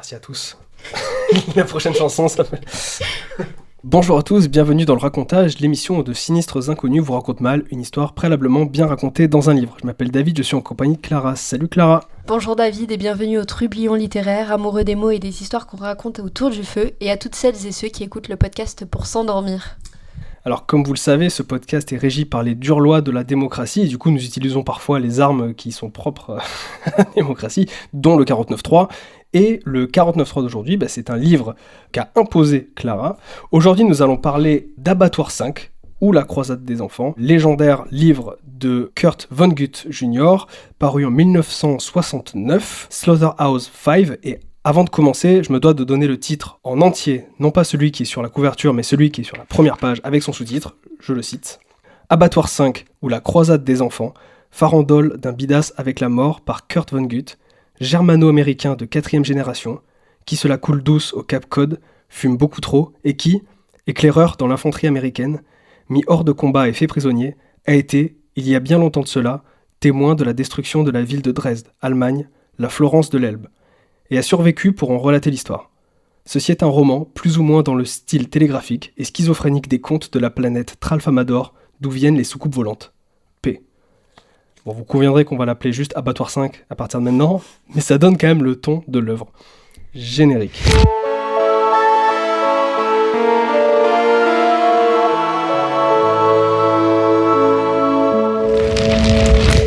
Merci à tous. La prochaine chanson s'appelle... Bonjour à tous, bienvenue dans le racontage, l'émission où de sinistres inconnus vous racontent mal une histoire préalablement bien racontée dans un livre. Je m'appelle David, je suis en compagnie de Clara. Salut Clara. Bonjour David et bienvenue au Trublion littéraire, amoureux des mots et des histoires qu'on raconte autour du feu, et à toutes celles et ceux qui écoutent le podcast pour s'endormir. Alors comme vous le savez, ce podcast est régi par les dures lois de la démocratie, et du coup nous utilisons parfois les armes qui sont propres à la démocratie, dont le 49.3. Et le 49.3 d'aujourd'hui, c'est un livre qu'a imposé Clara. Aujourd'hui, nous allons parler d'Abattoir 5, ou La Croisade des enfants, légendaire livre de Kurt Vonnegut Jr., paru en 1969, Slaughterhouse 5. Et avant de commencer, je me dois de donner le titre en entier, non pas celui qui est sur la couverture, mais celui qui est sur la première page avec son sous-titre. Je le cite. Abattoir 5, ou La Croisade des enfants, farandole d'un bidas avec la mort par Kurt Vonnegut, germano-américain de 4e génération, qui se la coule douce au Cap Cod, fume beaucoup trop, et qui, éclaireur dans l'infanterie américaine, mis hors de combat et fait prisonnier, a été, il y a bien longtemps de cela, témoin de la destruction de la ville de Dresde, Allemagne, la Florence de l'Elbe, et a survécu pour en relater l'histoire. Ceci est un roman, plus ou moins dans le style télégraphique et schizophrénique des contes de la planète Tralfamador, d'où viennent les soucoupes volantes. P. Bon, vous conviendrez qu'on va l'appeler juste Abattoir 5 à partir de maintenant, mais ça donne quand même le ton de l'œuvre. Générique.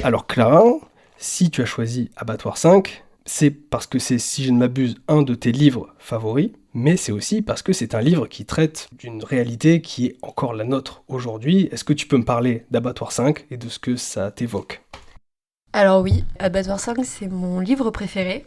Alors Clara, si tu as choisi Abattoir 5, c'est parce que c'est, si je ne m'abuse, un de tes livres favoris, mais c'est aussi parce que c'est un livre qui traite d'une réalité qui est encore la nôtre aujourd'hui. Est-ce que tu peux me parler d'Abattoir 5 et de ce que ça t'évoque ? Alors oui, Abattoir 5, c'est mon livre préféré.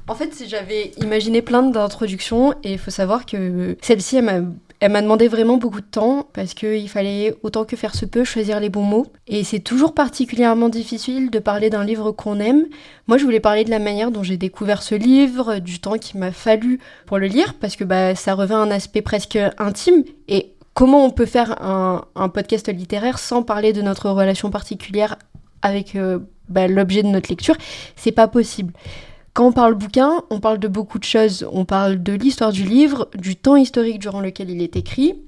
En fait, j'avais imaginé plein d'introductions, et il faut savoir que celle-ci, elle m'a demandé vraiment beaucoup de temps, parce qu'il fallait, autant que faire se peut, choisir les bons mots. Et c'est toujours particulièrement difficile de parler d'un livre qu'on aime. Moi, je voulais parler de la manière dont j'ai découvert ce livre, du temps qu'il m'a fallu pour le lire, parce que ça revêt un aspect presque intime. Et comment on peut faire un podcast littéraire sans parler de notre relation particulière avec l'objet de notre lecture? C'est pas possible. Quand on parle bouquin, on parle de beaucoup de choses. On parle de l'histoire du livre, du temps historique durant lequel il est écrit.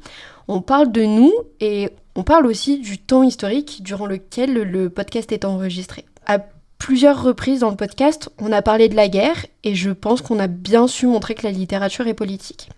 On parle de nous et on parle aussi du temps historique durant lequel le podcast est enregistré. À plusieurs reprises dans le podcast, on a parlé de la guerre et je pense qu'on a bien su montrer que la littérature est politique.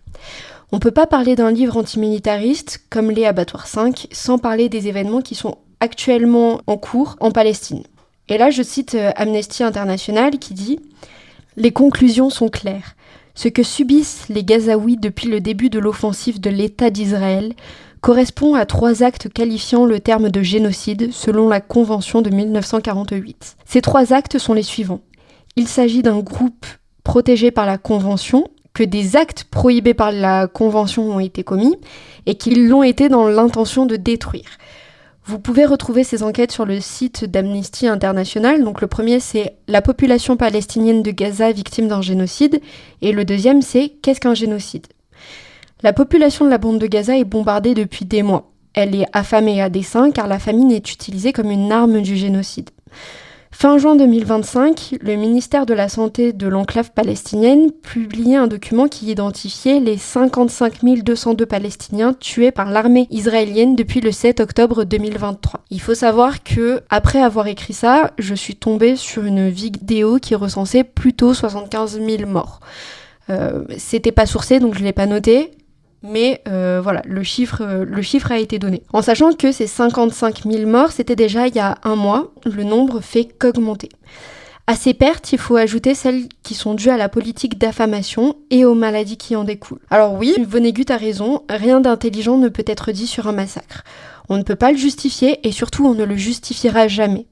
On peut pas parler d'un livre antimilitariste comme l'est Abattoir 5 sans parler des événements qui sont actuellement en cours en Palestine. Et là, je cite Amnesty International qui dit « Les conclusions sont claires. Ce que subissent les Gazaouis depuis le début de l'offensive de l'État d'Israël correspond à 3 actes qualifiant le terme de génocide selon la Convention de 1948. Ces 3 actes sont les suivants. Il s'agit d'un groupe protégé par la Convention, que des actes prohibés par la Convention ont été commis et qu'ils l'ont été dans l'intention de détruire. » Vous pouvez retrouver ces enquêtes sur le site d'Amnesty International. Donc le premier, c'est la population palestinienne de Gaza victime d'un génocide. Et le deuxième, c'est qu'est-ce qu'un génocide ? La population de la bande de Gaza est bombardée depuis des mois. Elle est affamée à dessein car la famine est utilisée comme une arme du génocide. Fin juin 2025, le ministère de la Santé de l'enclave palestinienne publiait un document qui identifiait les 55 202 Palestiniens tués par l'armée israélienne depuis le 7 octobre 2023. Il faut savoir que, après avoir écrit ça, je suis tombée sur une vidéo qui recensait plutôt 75 000 morts. C'était pas sourcé, donc je l'ai pas noté. Mais voilà, le chiffre a été donné. En sachant que ces 55 000 morts, c'était déjà il y a un mois, le nombre fait qu'augmenter. À ces pertes, il faut ajouter celles qui sont dues à la politique d'affamation et aux maladies qui en découlent. Alors oui, Vonnegut a raison, rien d'intelligent ne peut être dit sur un massacre. On ne peut pas le justifier et surtout on ne le justifiera jamais.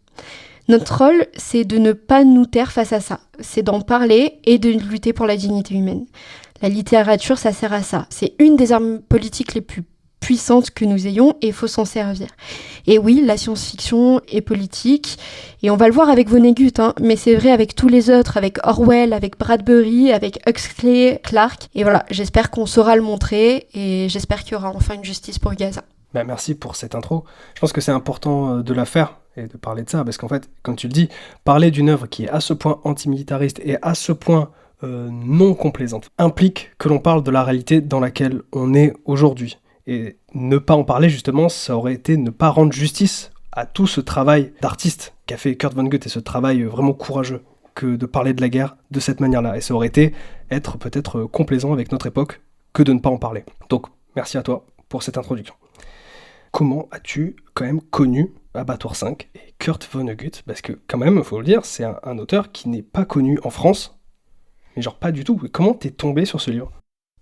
Notre rôle, c'est de ne pas nous taire face à ça. C'est d'en parler et de lutter pour la dignité humaine. La littérature, ça sert à ça. C'est une des armes politiques les plus puissantes que nous ayons et il faut s'en servir. Et oui, la science-fiction est politique et on va le voir avec Vonnegut, mais c'est vrai avec tous les autres, avec Orwell, avec Bradbury, avec Huxley, Clarke. Et voilà, j'espère qu'on saura le montrer et j'espère qu'il y aura enfin une justice pour Gaza. Merci pour cette intro. Je pense que c'est important de la faire et de parler de ça parce qu'en fait, comme tu le dis, parler d'une œuvre qui est à ce point antimilitariste et à ce point non complaisante, implique que l'on parle de la réalité dans laquelle on est aujourd'hui. Et ne pas en parler, justement, ça aurait été ne pas rendre justice à tout ce travail d'artiste qu'a fait Kurt Vonnegut, et ce travail vraiment courageux que de parler de la guerre de cette manière-là. Et ça aurait été être peut-être complaisant avec notre époque que de ne pas en parler. Donc, merci à toi pour cette introduction. Comment as-tu quand même connu Abattoir 5 et Kurt Vonnegut? Parce que quand même, il faut le dire, c'est un auteur qui n'est pas connu en France, mais genre pas du tout. Comment t'es tombé sur ce livre?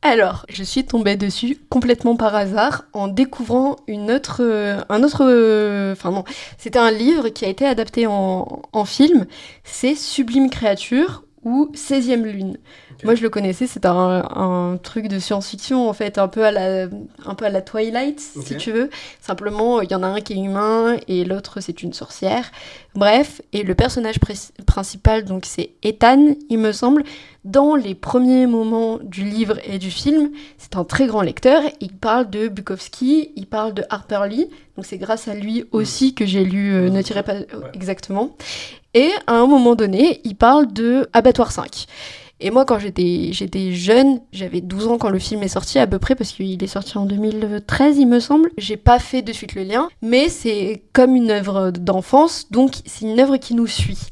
Alors, je suis tombée dessus complètement par hasard en découvrant c'était un livre qui a été adapté en film, c'est Sublime Créature ou 16e Lune. Okay. Moi je le connaissais, c'est un truc de science-fiction en fait, un peu à la Twilight, okay, si tu veux. Simplement, il y en a un qui est humain et l'autre c'est une sorcière. Bref, et le personnage principal, donc c'est Ethan, il me semble. Dans les premiers moments du livre et du film, c'est un très grand lecteur. Il parle de Bukowski, il parle de Harper Lee. Donc c'est grâce à lui aussi que j'ai lu Ne tirez pas... Exactement. Et à un moment donné, il parle de Abattoir 5. Et moi, quand j'étais jeune, j'avais 12 ans quand le film est sorti à peu près, parce qu'il est sorti en 2013, il me semble. J'ai pas fait de suite le lien, mais c'est comme une œuvre d'enfance, donc c'est une œuvre qui nous suit.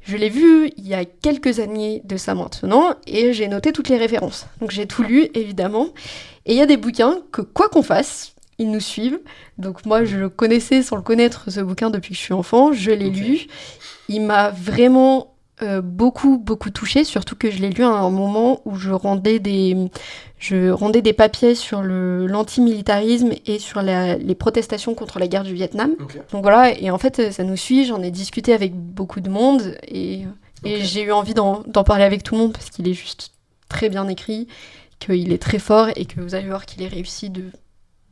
Je l'ai vu il y a quelques années de ça maintenant, et j'ai noté toutes les références. Donc j'ai tout lu, évidemment. Et il y a des bouquins que, quoi qu'on fasse, ils nous suivent. Donc moi, je le connaissais sans le connaître, ce bouquin, depuis que je suis enfant. Je l'ai lu. Il m'a vraiment beaucoup touchée, surtout que je l'ai lu à un moment où je rendais des papiers sur l'antimilitarisme et sur les protestations contre la guerre du Vietnam. Okay. Donc voilà, et en fait, ça nous suit. J'en ai discuté avec beaucoup de monde et j'ai eu envie d'en parler avec tout le monde parce qu'il est juste très bien écrit, qu'il est très fort et que vous allez voir qu'il est réussi de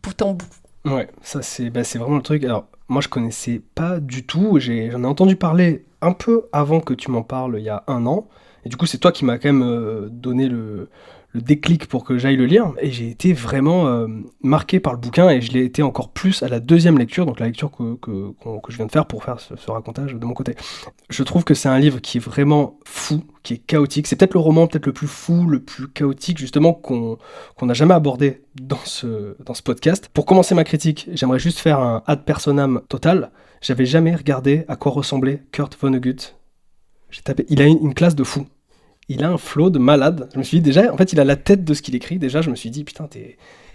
bout en bout. Ouais, ça c'est vraiment le truc. Alors, moi je connaissais pas du tout, j'en ai entendu parler un peu avant que tu m'en parles il y a 1 an, et du coup c'est toi qui m'as quand même donné le déclic pour que j'aille le lire, et j'ai été vraiment marqué par le bouquin, et je l'ai été encore plus à la deuxième lecture, donc la lecture que je viens de faire pour faire ce racontage de mon côté. Je trouve que c'est un livre qui est vraiment fou, qui est chaotique, c'est peut-être le roman peut-être le plus fou, le plus chaotique justement qu'on n'a jamais abordé dans ce podcast. Pour commencer ma critique, j'aimerais juste faire un ad personam total. J'avais jamais regardé à quoi ressemblait Kurt Vonnegut. J'ai tapé, il a une classe de fou. Il a un flow de malade. Je me suis dit déjà, en fait, il a la tête de ce qu'il écrit. Déjà, je me suis dit, putain,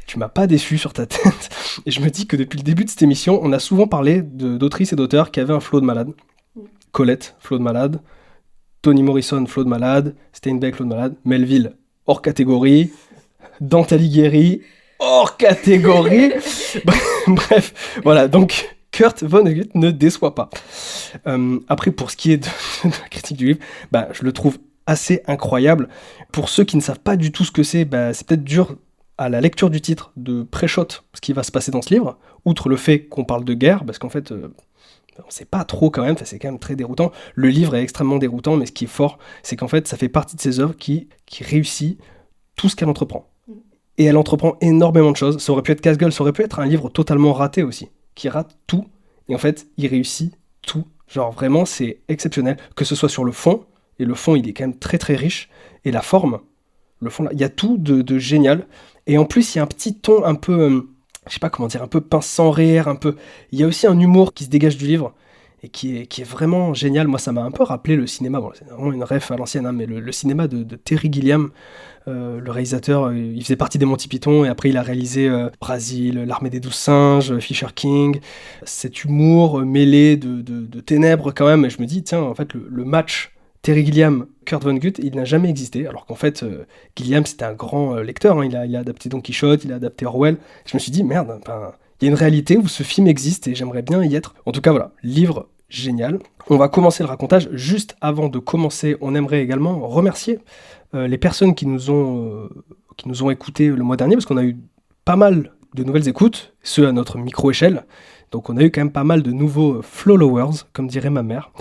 tu m'as pas déçu sur ta tête. Et je me dis que depuis le début de cette émission, on a souvent parlé d'autrices et d'auteurs qui avaient un flow de malade. Colette, flow de malade. Toni Morrison, flow de malade. Steinbeck, flow de malade. Melville, hors catégorie. Dante Alighieri, hors catégorie. Bref, voilà. Donc, Kurt Vonnegut ne déçoit pas. Après, pour ce qui est de la critique du livre, je le trouve assez incroyable. Pour ceux qui ne savent pas du tout ce que c'est peut-être dur à la lecture du titre de pré-shot ce qui va se passer dans ce livre, outre le fait qu'on parle de guerre, parce qu'en fait, on sait pas trop quand même, c'est quand même très déroutant. Le livre est extrêmement déroutant, mais ce qui est fort, c'est qu'en fait, ça fait partie de ces œuvres qui réussit tout ce qu'elle entreprend. Et elle entreprend énormément de choses. Ça aurait pu être casse-gueule, ça aurait pu être un livre totalement raté aussi, qui rate tout, et en fait, il réussit tout. Genre vraiment, c'est exceptionnel, que ce soit sur le fond, et le fond, il est quand même très très riche, et la forme, le fond, il y a tout de génial, et en plus, il y a un petit ton un peu, je sais pas comment dire, un peu pince sans rire, un peu, il y a aussi un humour qui se dégage du livre, et qui est vraiment génial. Moi, ça m'a un peu rappelé le cinéma, bon, c'est vraiment une ref à l'ancienne, mais le cinéma de Terry Gilliam, le réalisateur, il faisait partie des Monty Python, et après il a réalisé Brasil, L'Armée des 12 singes, Fisher King, cet humour mêlé de ténèbres quand même, et je me dis, tiens, en fait, le match Terry Gilliam, Kurt Vonnegut, il n'a jamais existé, alors qu'en fait, Gilliam, c'était un grand lecteur, il a adapté Don Quichotte, il a adapté Orwell. Je me suis dit, merde, il y a une réalité où ce film existe, et j'aimerais bien y être. En tout cas, voilà, livre génial. On va commencer le racontage. Juste avant de commencer, on aimerait également remercier les personnes qui nous ont écoutés le mois dernier, parce qu'on a eu pas mal de nouvelles écoutes, ceux à notre micro-échelle. Donc on a eu quand même pas mal de nouveaux followers, comme dirait ma mère.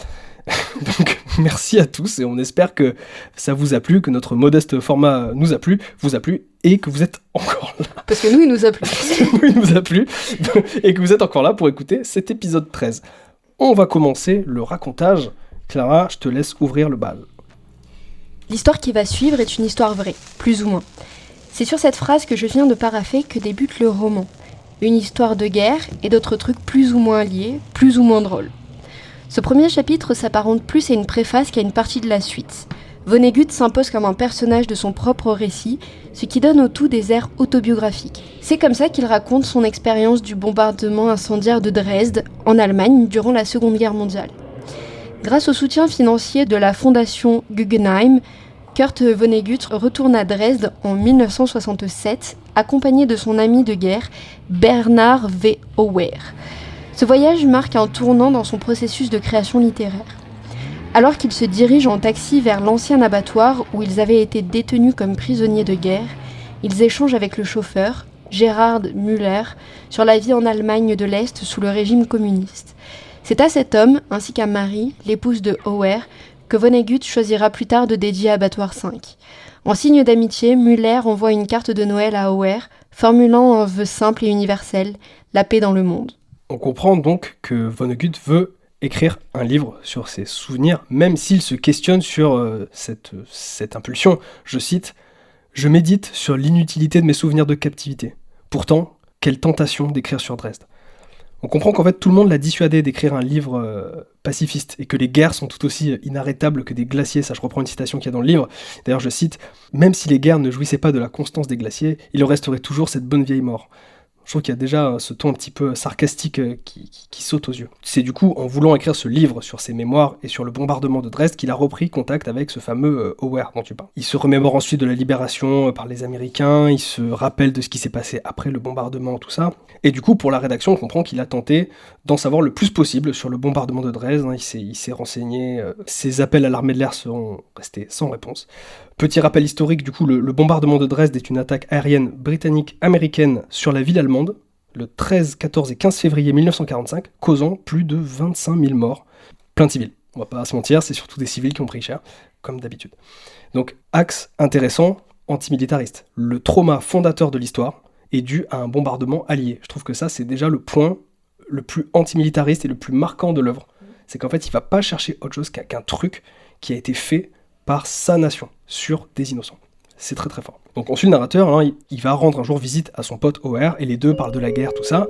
Donc merci à tous, et on espère que ça vous a plu, que notre modeste format vous a plu, et que vous êtes encore là. Parce que nous, il nous a plu. Il nous a plu, et que vous êtes encore là pour écouter cet épisode 13. On va commencer le racontage. Clara, je te laisse ouvrir le bal. L'histoire qui va suivre est une histoire vraie, plus ou moins. C'est sur cette phrase que je viens de parapher que débute le roman. Une histoire de guerre et d'autres trucs plus ou moins liés, plus ou moins drôles. Ce premier chapitre s'apparente plus à une préface qu'à une partie de la suite. Vonnegut s'impose comme un personnage de son propre récit, ce qui donne au tout des airs autobiographiques. C'est comme ça qu'il raconte son expérience du bombardement incendiaire de Dresde, en Allemagne, durant la Seconde Guerre mondiale. Grâce au soutien financier de la fondation Guggenheim, Kurt Vonnegut retourne à Dresde en 1967, accompagné de son ami de guerre, Bernard V. Auer. Ce voyage marque un tournant dans son processus de création littéraire. Alors qu'ils se dirigent en taxi vers l'ancien abattoir où ils avaient été détenus comme prisonniers de guerre, ils échangent avec le chauffeur, Gerhard Müller, sur la vie en Allemagne de l'Est sous le régime communiste. C'est à cet homme, ainsi qu'à Marie, l'épouse de Auer, que Vonnegut choisira plus tard de dédier Abattoir 5. En signe d'amitié, Müller envoie une carte de Noël à Auer, formulant un vœu simple et universel, la paix dans le monde. On comprend donc que Vonnegut veut écrire un livre sur ses souvenirs, même s'il se questionne sur cette impulsion. Je cite « Je médite sur l'inutilité de mes souvenirs de captivité. Pourtant, quelle tentation d'écrire sur Dresde. » On comprend qu'en fait tout le monde l'a dissuadé d'écrire un livre pacifiste et que les guerres sont tout aussi inarrêtables que des glaciers. Ça, je reprends une citation qu'il y a dans le livre. D'ailleurs, je cite « Même si les guerres ne jouissaient pas de la constance des glaciers, il en resterait toujours cette bonne vieille mort. » Je trouve qu'il y a déjà ce ton un petit peu sarcastique qui saute aux yeux. C'est du coup en voulant écrire ce livre sur ses mémoires et sur le bombardement de Dresde qu'il a repris contact avec ce fameux Auer dont tu parles. Il se remémore ensuite de la libération par les Américains, il se rappelle de ce qui s'est passé après le bombardement, tout ça. Et du coup, pour la rédaction, on comprend qu'il a tenté d'en savoir le plus possible sur le bombardement de Dresde. Il s'est renseigné, ses appels à l'armée de l'air seront restés sans réponse. Petit rappel historique, du coup, le bombardement de Dresde est une attaque aérienne britannique-américaine sur la ville allemande, le 13, 14 et 15 février 1945, causant plus de 25 000 morts, plein de civils. On va pas se mentir, c'est surtout des civils qui ont pris cher, comme d'habitude. Donc, axe intéressant, antimilitariste. Le trauma fondateur de l'histoire est dû à un bombardement allié. Je trouve que ça, c'est déjà le point le plus antimilitariste et le plus marquant de l'œuvre. C'est qu'en fait, il va pas chercher autre chose qu'un truc qui a été fait par sa nation, sur des innocents. C'est très très fort. Donc on suit le narrateur, il va rendre un jour visite à son pote Auer, et les deux parlent de la guerre, tout ça,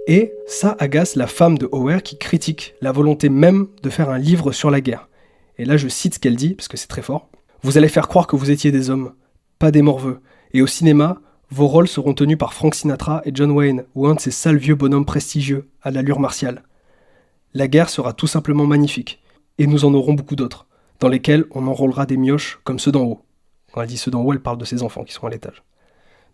et ça agace la femme de Auer qui critique la volonté même de faire un livre sur la guerre. Et là je cite ce qu'elle dit, parce que c'est très fort. « Vous allez faire croire que vous étiez des hommes, pas des morveux, et au cinéma, vos rôles seront tenus par Frank Sinatra et John Wayne, ou un de ces sales vieux bonhommes prestigieux, à l'allure martiale. La guerre sera tout simplement magnifique, et nous en aurons beaucoup d'autres, dans lesquels on enrôlera des mioches comme ceux d'en haut. » Quand elle dit ceux d'en haut, elle parle de ses enfants qui sont à l'étage.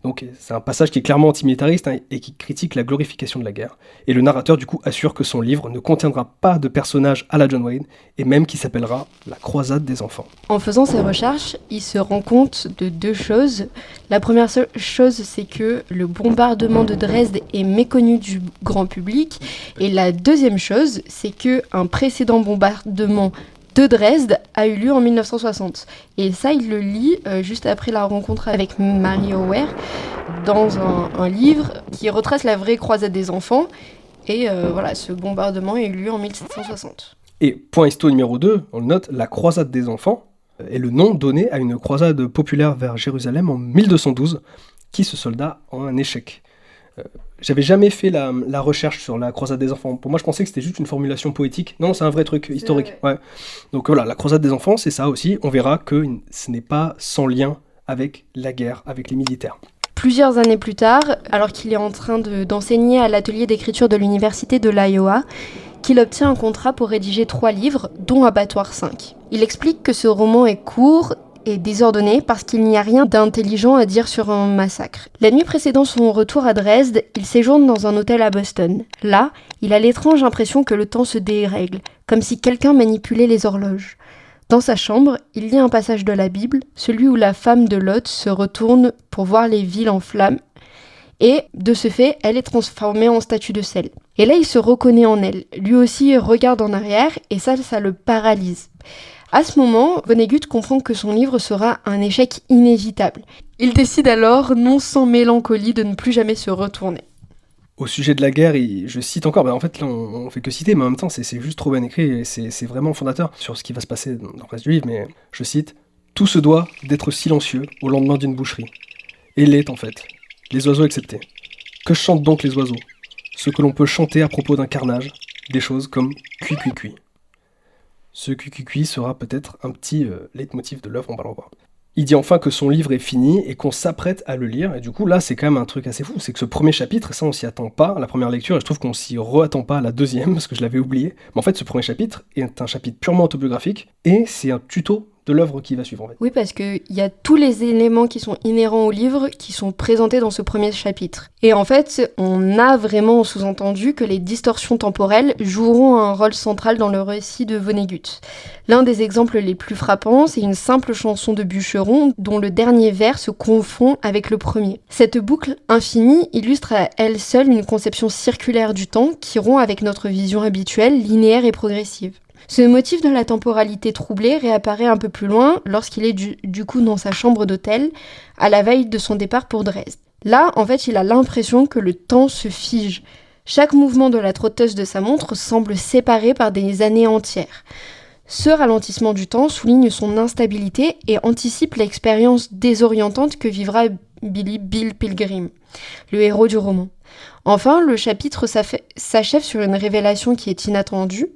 Donc c'est un passage qui est clairement antimilitariste et qui critique la glorification de la guerre. Et le narrateur du coup assure que son livre ne contiendra pas de personnage à la John Wayne, et même qui s'appellera La Croisade des enfants. En faisant ses recherches, il se rend compte de deux choses. La première chose, c'est que le bombardement de Dresde est méconnu du grand public. Et la deuxième chose, c'est qu'un précédent bombardement de Dresde a eu lieu en 1960. Et ça, il le lit juste après la rencontre avec Marie Auer dans un livre qui retrace la vraie croisade des enfants. Et voilà, ce bombardement a eu lieu en 1760. Et point histo numéro 2, on le note, la croisade des enfants est le nom donné à une croisade populaire vers Jérusalem en 1212 qui se solda en un échec. J'avais jamais fait la recherche sur la croisade des enfants. Pour moi, je pensais que c'était juste une formulation poétique. Non, c'est un vrai truc historique. Ouais. Donc voilà, la croisade des enfants, c'est ça aussi. On verra que ce n'est pas sans lien avec la guerre, avec les militaires. Plusieurs années plus tard, alors qu'il est en train d'enseigner à l'atelier d'écriture de l'université de l'Iowa, qu'il obtient un contrat pour rédiger 3 livres, dont Abattoir 5. Il explique que ce roman est court et désordonné parce qu'il n'y a rien d'intelligent à dire sur un massacre. La nuit précédant son retour à Dresde, il séjourne dans un hôtel à Boston. Là, il a l'étrange impression que le temps se dérègle, comme si quelqu'un manipulait les horloges. Dans sa chambre, il lit un passage de la Bible, celui où la femme de Lot se retourne pour voir les villes en flammes, et, de ce fait, elle est transformée en statue de sel. Et là, il se reconnaît en elle. Lui aussi regarde en arrière, et ça le paralyse. À ce moment, Vonnegut comprend que son livre sera un échec inévitable. Il décide alors, non sans mélancolie, de ne plus jamais se retourner. Au sujet de la guerre, je cite encore, en fait là on fait que citer, mais en même temps c'est juste trop bien écrit, et c'est vraiment fondateur sur ce qui va se passer dans le reste du livre, mais je cite « Tout se doit d'être silencieux au lendemain d'une boucherie. Et l'est en fait, les oiseaux exceptés. Que chantent donc les oiseaux ? Ce que l'on peut chanter à propos d'un carnage, des choses comme « cui cui cui ». Ce cui cui cui sera peut-être un petit leitmotiv de l'œuvre, on va le revoir. Il dit enfin que son livre est fini et qu'on s'apprête à le lire, et du coup là c'est quand même un truc assez fou, c'est que ce premier chapitre, et ça on s'y attend pas à la première lecture, et je trouve qu'on s'y re-attend pas à la deuxième, parce que je l'avais oublié, mais en fait ce premier chapitre est un chapitre purement autobiographique, et c'est un tuto de l'œuvre qui va suivre en fait. Oui, parce qu'il y a tous les éléments qui sont inhérents au livre qui sont présentés dans ce premier chapitre. Et en fait, on a vraiment sous-entendu que les distorsions temporelles joueront un rôle central dans le récit de Vonnegut. L'un des exemples les plus frappants, c'est une simple chanson de bûcheron dont le dernier vers se confond avec le premier. Cette boucle infinie illustre à elle seule une conception circulaire du temps qui rompt avec notre vision habituelle, linéaire et progressive. Ce motif de la temporalité troublée réapparaît un peu plus loin lorsqu'il est du coup dans sa chambre d'hôtel à la veille de son départ pour Dresde. Là, en fait, il a l'impression que le temps se fige. Chaque mouvement de la trotteuse de sa montre semble séparé par des années entières. Ce ralentissement du temps souligne son instabilité et anticipe l'expérience désorientante que vivra Bill Pilgrim, le héros du roman. Enfin, le chapitre s'achève sur une révélation qui est inattendue,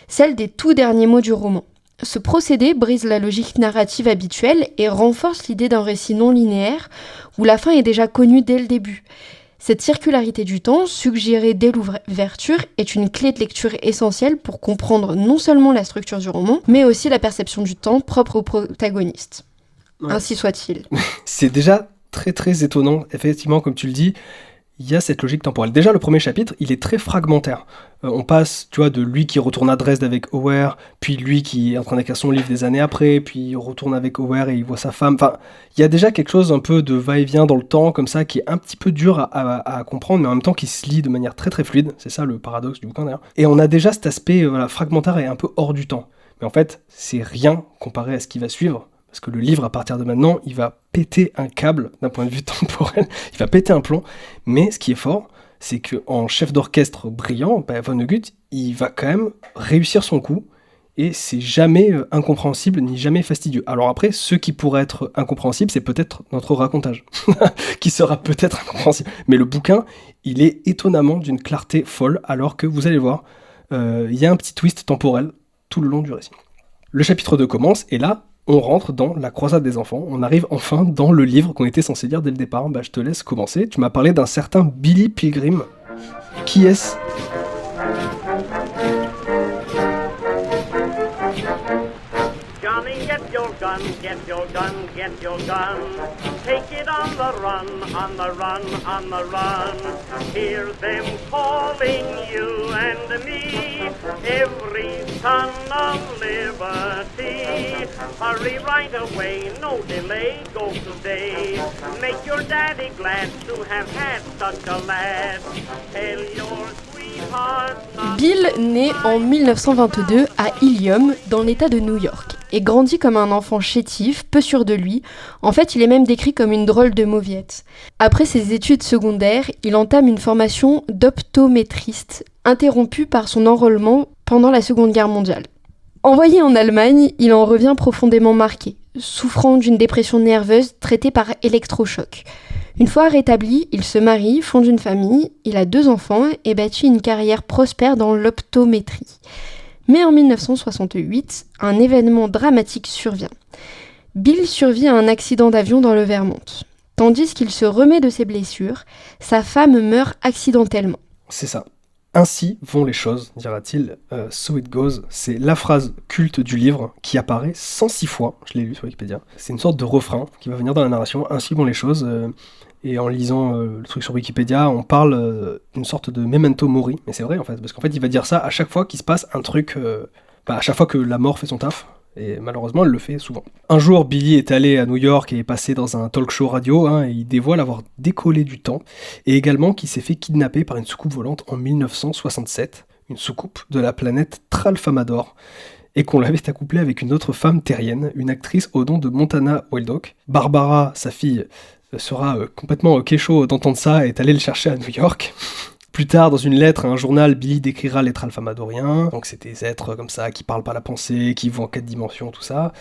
celle des tout derniers mots du roman. Ce procédé brise la logique narrative habituelle et renforce l'idée d'un récit non linéaire où la fin est déjà connue dès le début. Cette circularité du temps, suggérée dès l'ouverture, est une clé de lecture essentielle pour comprendre non seulement la structure du roman, mais aussi la perception du temps propre au protagoniste. Ouais. Ainsi soit-il. C'est déjà très très étonnant, effectivement, comme tu le dis. Il y a cette logique temporelle. Déjà, le premier chapitre, il est très fragmentaire. On passe, tu vois, de lui qui retourne à Dresde avec Auer, puis lui qui est en train d'écrire son livre des années après, puis il retourne avec Auer et il voit sa femme. Enfin, il y a déjà quelque chose un peu de va-et-vient dans le temps, comme ça, qui est un petit peu dur à comprendre, mais en même temps qui se lit de manière très très fluide. C'est ça le paradoxe du bouquin d'ailleurs. Et on a déjà cet aspect fragmentaire et un peu hors du temps. Mais en fait, c'est rien comparé à ce qui va suivre. Parce que le livre, à partir de maintenant, il va péter un câble d'un point de vue temporel, il va péter un plomb. Mais ce qui est fort, c'est qu'en chef d'orchestre brillant, Vonnegut, il va quand même réussir son coup, et c'est jamais incompréhensible, ni jamais fastidieux. Alors après, ce qui pourrait être incompréhensible, c'est peut-être notre racontage, qui sera peut-être incompréhensible. Mais le bouquin, il est étonnamment d'une clarté folle, alors que, vous allez voir, il y a un petit twist temporel tout le long du récit. Le chapitre 2 commence, et là, on rentre dans la croisade des enfants, on arrive enfin dans le livre qu'on était censé lire dès le départ. Je te laisse commencer. Tu m'as parlé d'un certain Billy Pilgrim. Qui est-ce ? Johnny, get your gun, get your gun, get your gun. Take it on the run, on the run, on the run. Hear them calling you and me, every son of liberty. Hurry right away, no delay, go today. Make your daddy glad to have had such a lad. Tell your sweetheart not... Bill naît en 1922 à Ilium, dans l'état de New York, et grandit comme un enfant chétif, peu sûr de lui. En fait, il est même décrit comme une drôle de mauviette. Après ses études secondaires, il entame une formation d'optométriste, interrompue par son enrôlement pendant la Seconde Guerre mondiale. Envoyé en Allemagne, il en revient profondément marqué, souffrant d'une dépression nerveuse traitée par électrochoc. Une fois rétabli, il se marie, fonde une famille, il a 2 enfants et bâtit une carrière prospère dans l'optométrie. Mais en 1968, un événement dramatique survient. Bill survit à un accident d'avion dans le Vermont. Tandis qu'il se remet de ses blessures, sa femme meurt accidentellement. C'est ça. Ainsi vont les choses, dira-t-il. So it goes, c'est la phrase culte du livre qui apparaît 106 fois, je l'ai lu sur Wikipédia. C'est une sorte de refrain qui va venir dans la narration, ainsi vont les choses. Et en lisant le truc sur Wikipédia, on parle d'une sorte de memento mori, mais c'est vrai en fait, parce qu'en fait il va dire ça à chaque fois qu'il se passe un truc, à chaque fois que la mort fait son taf, et malheureusement elle le fait souvent. Un jour, Billy est allé à New York et est passé dans un talk show radio, et il dévoile avoir décollé du temps, et également qu'il s'est fait kidnapper par une soucoupe volante en 1967, une soucoupe de la planète Tralfamadore, et qu'on l'avait accouplée avec une autre femme terrienne, une actrice au nom de Montana Wildhawk. Barbara, sa fille, sera complètement kécho d'entendre ça et est allé le chercher à New York. Plus tard, dans une lettre à un journal, Billy décrira les Tralfamadoriens. Donc c'est des êtres comme ça qui parlent par la pensée, qui vont en 4 dimensions, tout ça.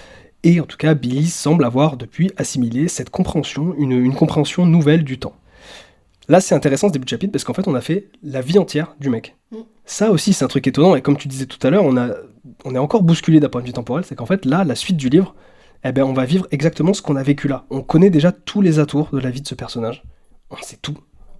Et en tout cas, Billy semble avoir depuis assimilé cette compréhension, une compréhension nouvelle du temps. Là, c'est intéressant ce début de chapitre parce qu'en fait, on a fait la vie entière du mec. Ça aussi, c'est un truc étonnant. Et comme tu disais tout à l'heure, on est encore bousculé d'un point de vue temporel. C'est qu'en fait, là, la suite du livre, on va vivre exactement ce qu'on a vécu là. On connaît déjà tous les atours de la vie de ce personnage. On sait tout.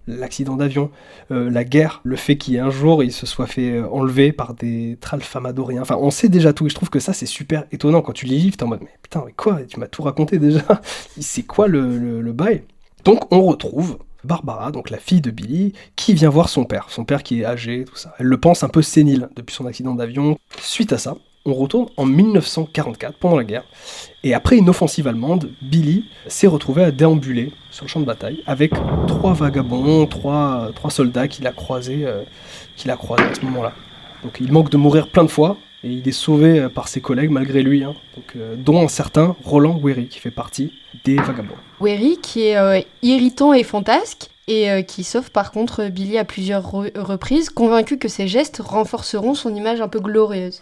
L'accident d'avion, la guerre, le fait qu'un jour il se soit fait enlever par des tralfamadoriens. Enfin, on sait déjà tout. Et je trouve que ça, c'est super étonnant. Quand tu lis les livres, t'es en mode, mais putain, mais quoi ? Tu m'as tout raconté déjà. C'est quoi le bail ? Donc, on retrouve Barbara, donc la fille de Billy, qui vient voir son père qui est âgé, tout ça. Elle le pense un peu sénile depuis son accident d'avion. Suite à ça, on retourne en 1944, pendant la guerre, et après une offensive allemande, Billy s'est retrouvé à déambuler sur le champ de bataille avec 3 vagabonds, 3 soldats qu'il a croisés à ce moment-là. Donc il manque de mourir plein de fois, et il est sauvé par ses collègues malgré lui, dont un certain Roland Weary, qui fait partie des vagabonds. Weary, qui est irritant et fantasque, et qui sauve par contre Billy à plusieurs reprises, convaincu que ses gestes renforceront son image un peu glorieuse.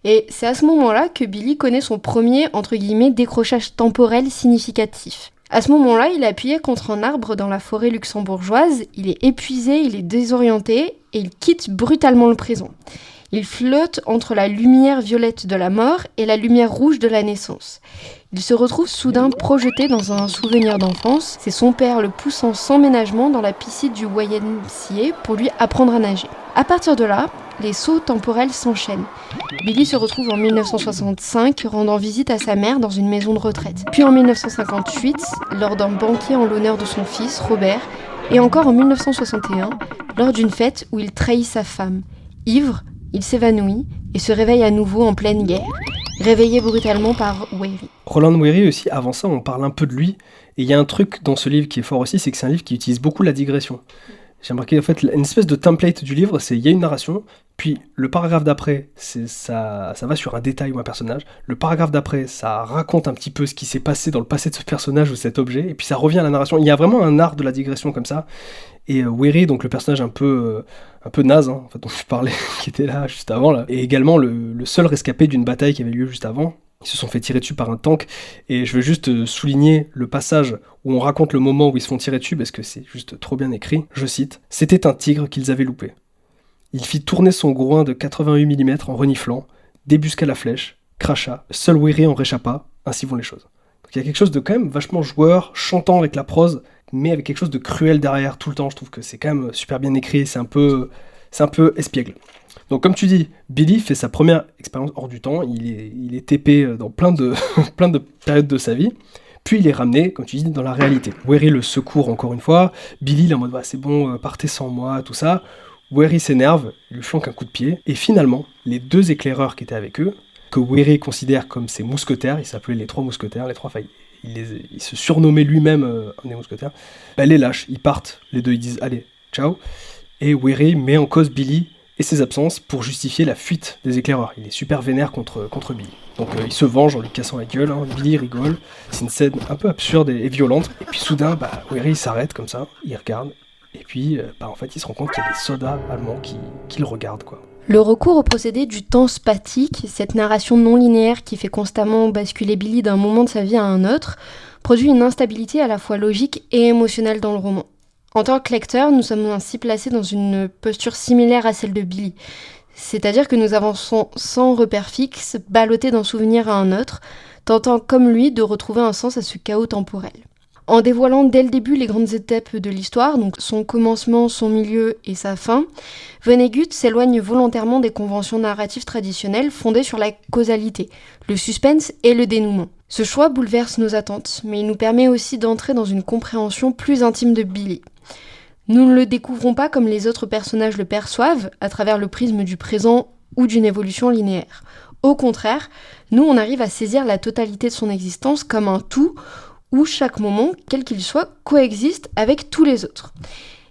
Et c'est à ce moment-là que Billy connaît son premier, entre guillemets, décrochage temporel significatif. À ce moment-là, il est appuyé contre un arbre dans la forêt luxembourgeoise, il est épuisé, il est désorienté, et il quitte brutalement le présent. Il flotte entre la lumière violette de la mort et la lumière rouge de la naissance. Il se retrouve soudain projeté dans un souvenir d'enfance. C'est son père le poussant sans ménagement dans la piscine du YMCA pour lui apprendre à nager. À partir de là, les sauts temporels s'enchaînent. Billy se retrouve en 1965 rendant visite à sa mère dans une maison de retraite. Puis en 1958, lors d'un banquet en l'honneur de son fils, Robert. Et encore en 1961, lors d'une fête où il trahit sa femme. Ivre, il s'évanouit et se réveille à nouveau en pleine guerre, réveillé brutalement par Weary. Roland Weary aussi, avant ça, on parle un peu de lui. Et il y a un truc dans ce livre qui est fort aussi, c'est que c'est un livre qui utilise beaucoup la digression. J'ai remarqué, en fait, une espèce de template du livre, c'est il y a une narration, puis le paragraphe d'après, ça va sur un détail ou un personnage. Le paragraphe d'après, ça raconte un petit peu ce qui s'est passé dans le passé de ce personnage ou cet objet, et puis ça revient à la narration. Il y a vraiment un art de la digression comme ça. Et Weary, donc le personnage un peu naze, en fait, dont je parlais, qui était là juste avant, là, et également le seul rescapé d'une bataille qui avait lieu juste avant. Ils se sont fait tirer dessus par un tank, et je veux juste souligner le passage où on raconte le moment où ils se font tirer dessus, parce que c'est juste trop bien écrit. Je cite, « C'était un tigre qu'ils avaient loupé. Il fit tourner son groin de 88 mm en reniflant, débusqua la flèche, cracha, seul Weary en réchappa, ainsi vont les choses. » Donc il y a quelque chose de quand même vachement joueur, chantant avec la prose, mais avec quelque chose de cruel derrière tout le temps. Je trouve que c'est quand même super bien écrit, c'est un peu espiègle. Donc comme tu dis, Billy fait sa première expérience hors du temps, il est TP dans plein de périodes de sa vie, puis il est ramené, comme tu dis, dans la réalité. Weary le secourt encore une fois, Billy il est en mode bah, c'est bon, partez sans moi, tout ça. Weary s'énerve, il lui flanque un coup de pied, et finalement, les 2 éclaireurs qui étaient avec eux, que Weary considère comme ses mousquetaires, ils s'appelaient les 3 mousquetaires, il se surnommait lui-même un des mousquetaires, les lâchent, ils partent, les 2 ils disent allez, ciao, et Weary met en cause Billy et ses absences pour justifier la fuite des éclaireurs. Il est super vénère contre Billy. Donc il se venge en lui cassant la gueule, Billy rigole, c'est une scène un peu absurde et violente, et puis soudain, Weary s'arrête comme ça, il regarde, et puis en fait il se rend compte qu'il y a des soldats allemands qui le regardent, quoi. Le recours au procédé du temps spathique, cette narration non linéaire qui fait constamment basculer Billy d'un moment de sa vie à un autre, produit une instabilité à la fois logique et émotionnelle dans le roman. En tant que lecteur, nous sommes ainsi placés dans une posture similaire à celle de Billy. C'est-à-dire que nous avançons sans repère fixe, ballottés d'un souvenir à un autre, tentant comme lui de retrouver un sens à ce chaos temporel. En dévoilant dès le début les grandes étapes de l'histoire, donc son commencement, son milieu et sa fin, Vonnegut s'éloigne volontairement des conventions narratives traditionnelles fondées sur la causalité, le suspense et le dénouement. Ce choix bouleverse nos attentes, mais il nous permet aussi d'entrer dans une compréhension plus intime de Billy. Nous ne le découvrons pas comme les autres personnages le perçoivent, à travers le prisme du présent ou d'une évolution linéaire. Au contraire, nous on arrive à saisir la totalité de son existence comme un tout, où chaque moment, quel qu'il soit, coexiste avec tous les autres.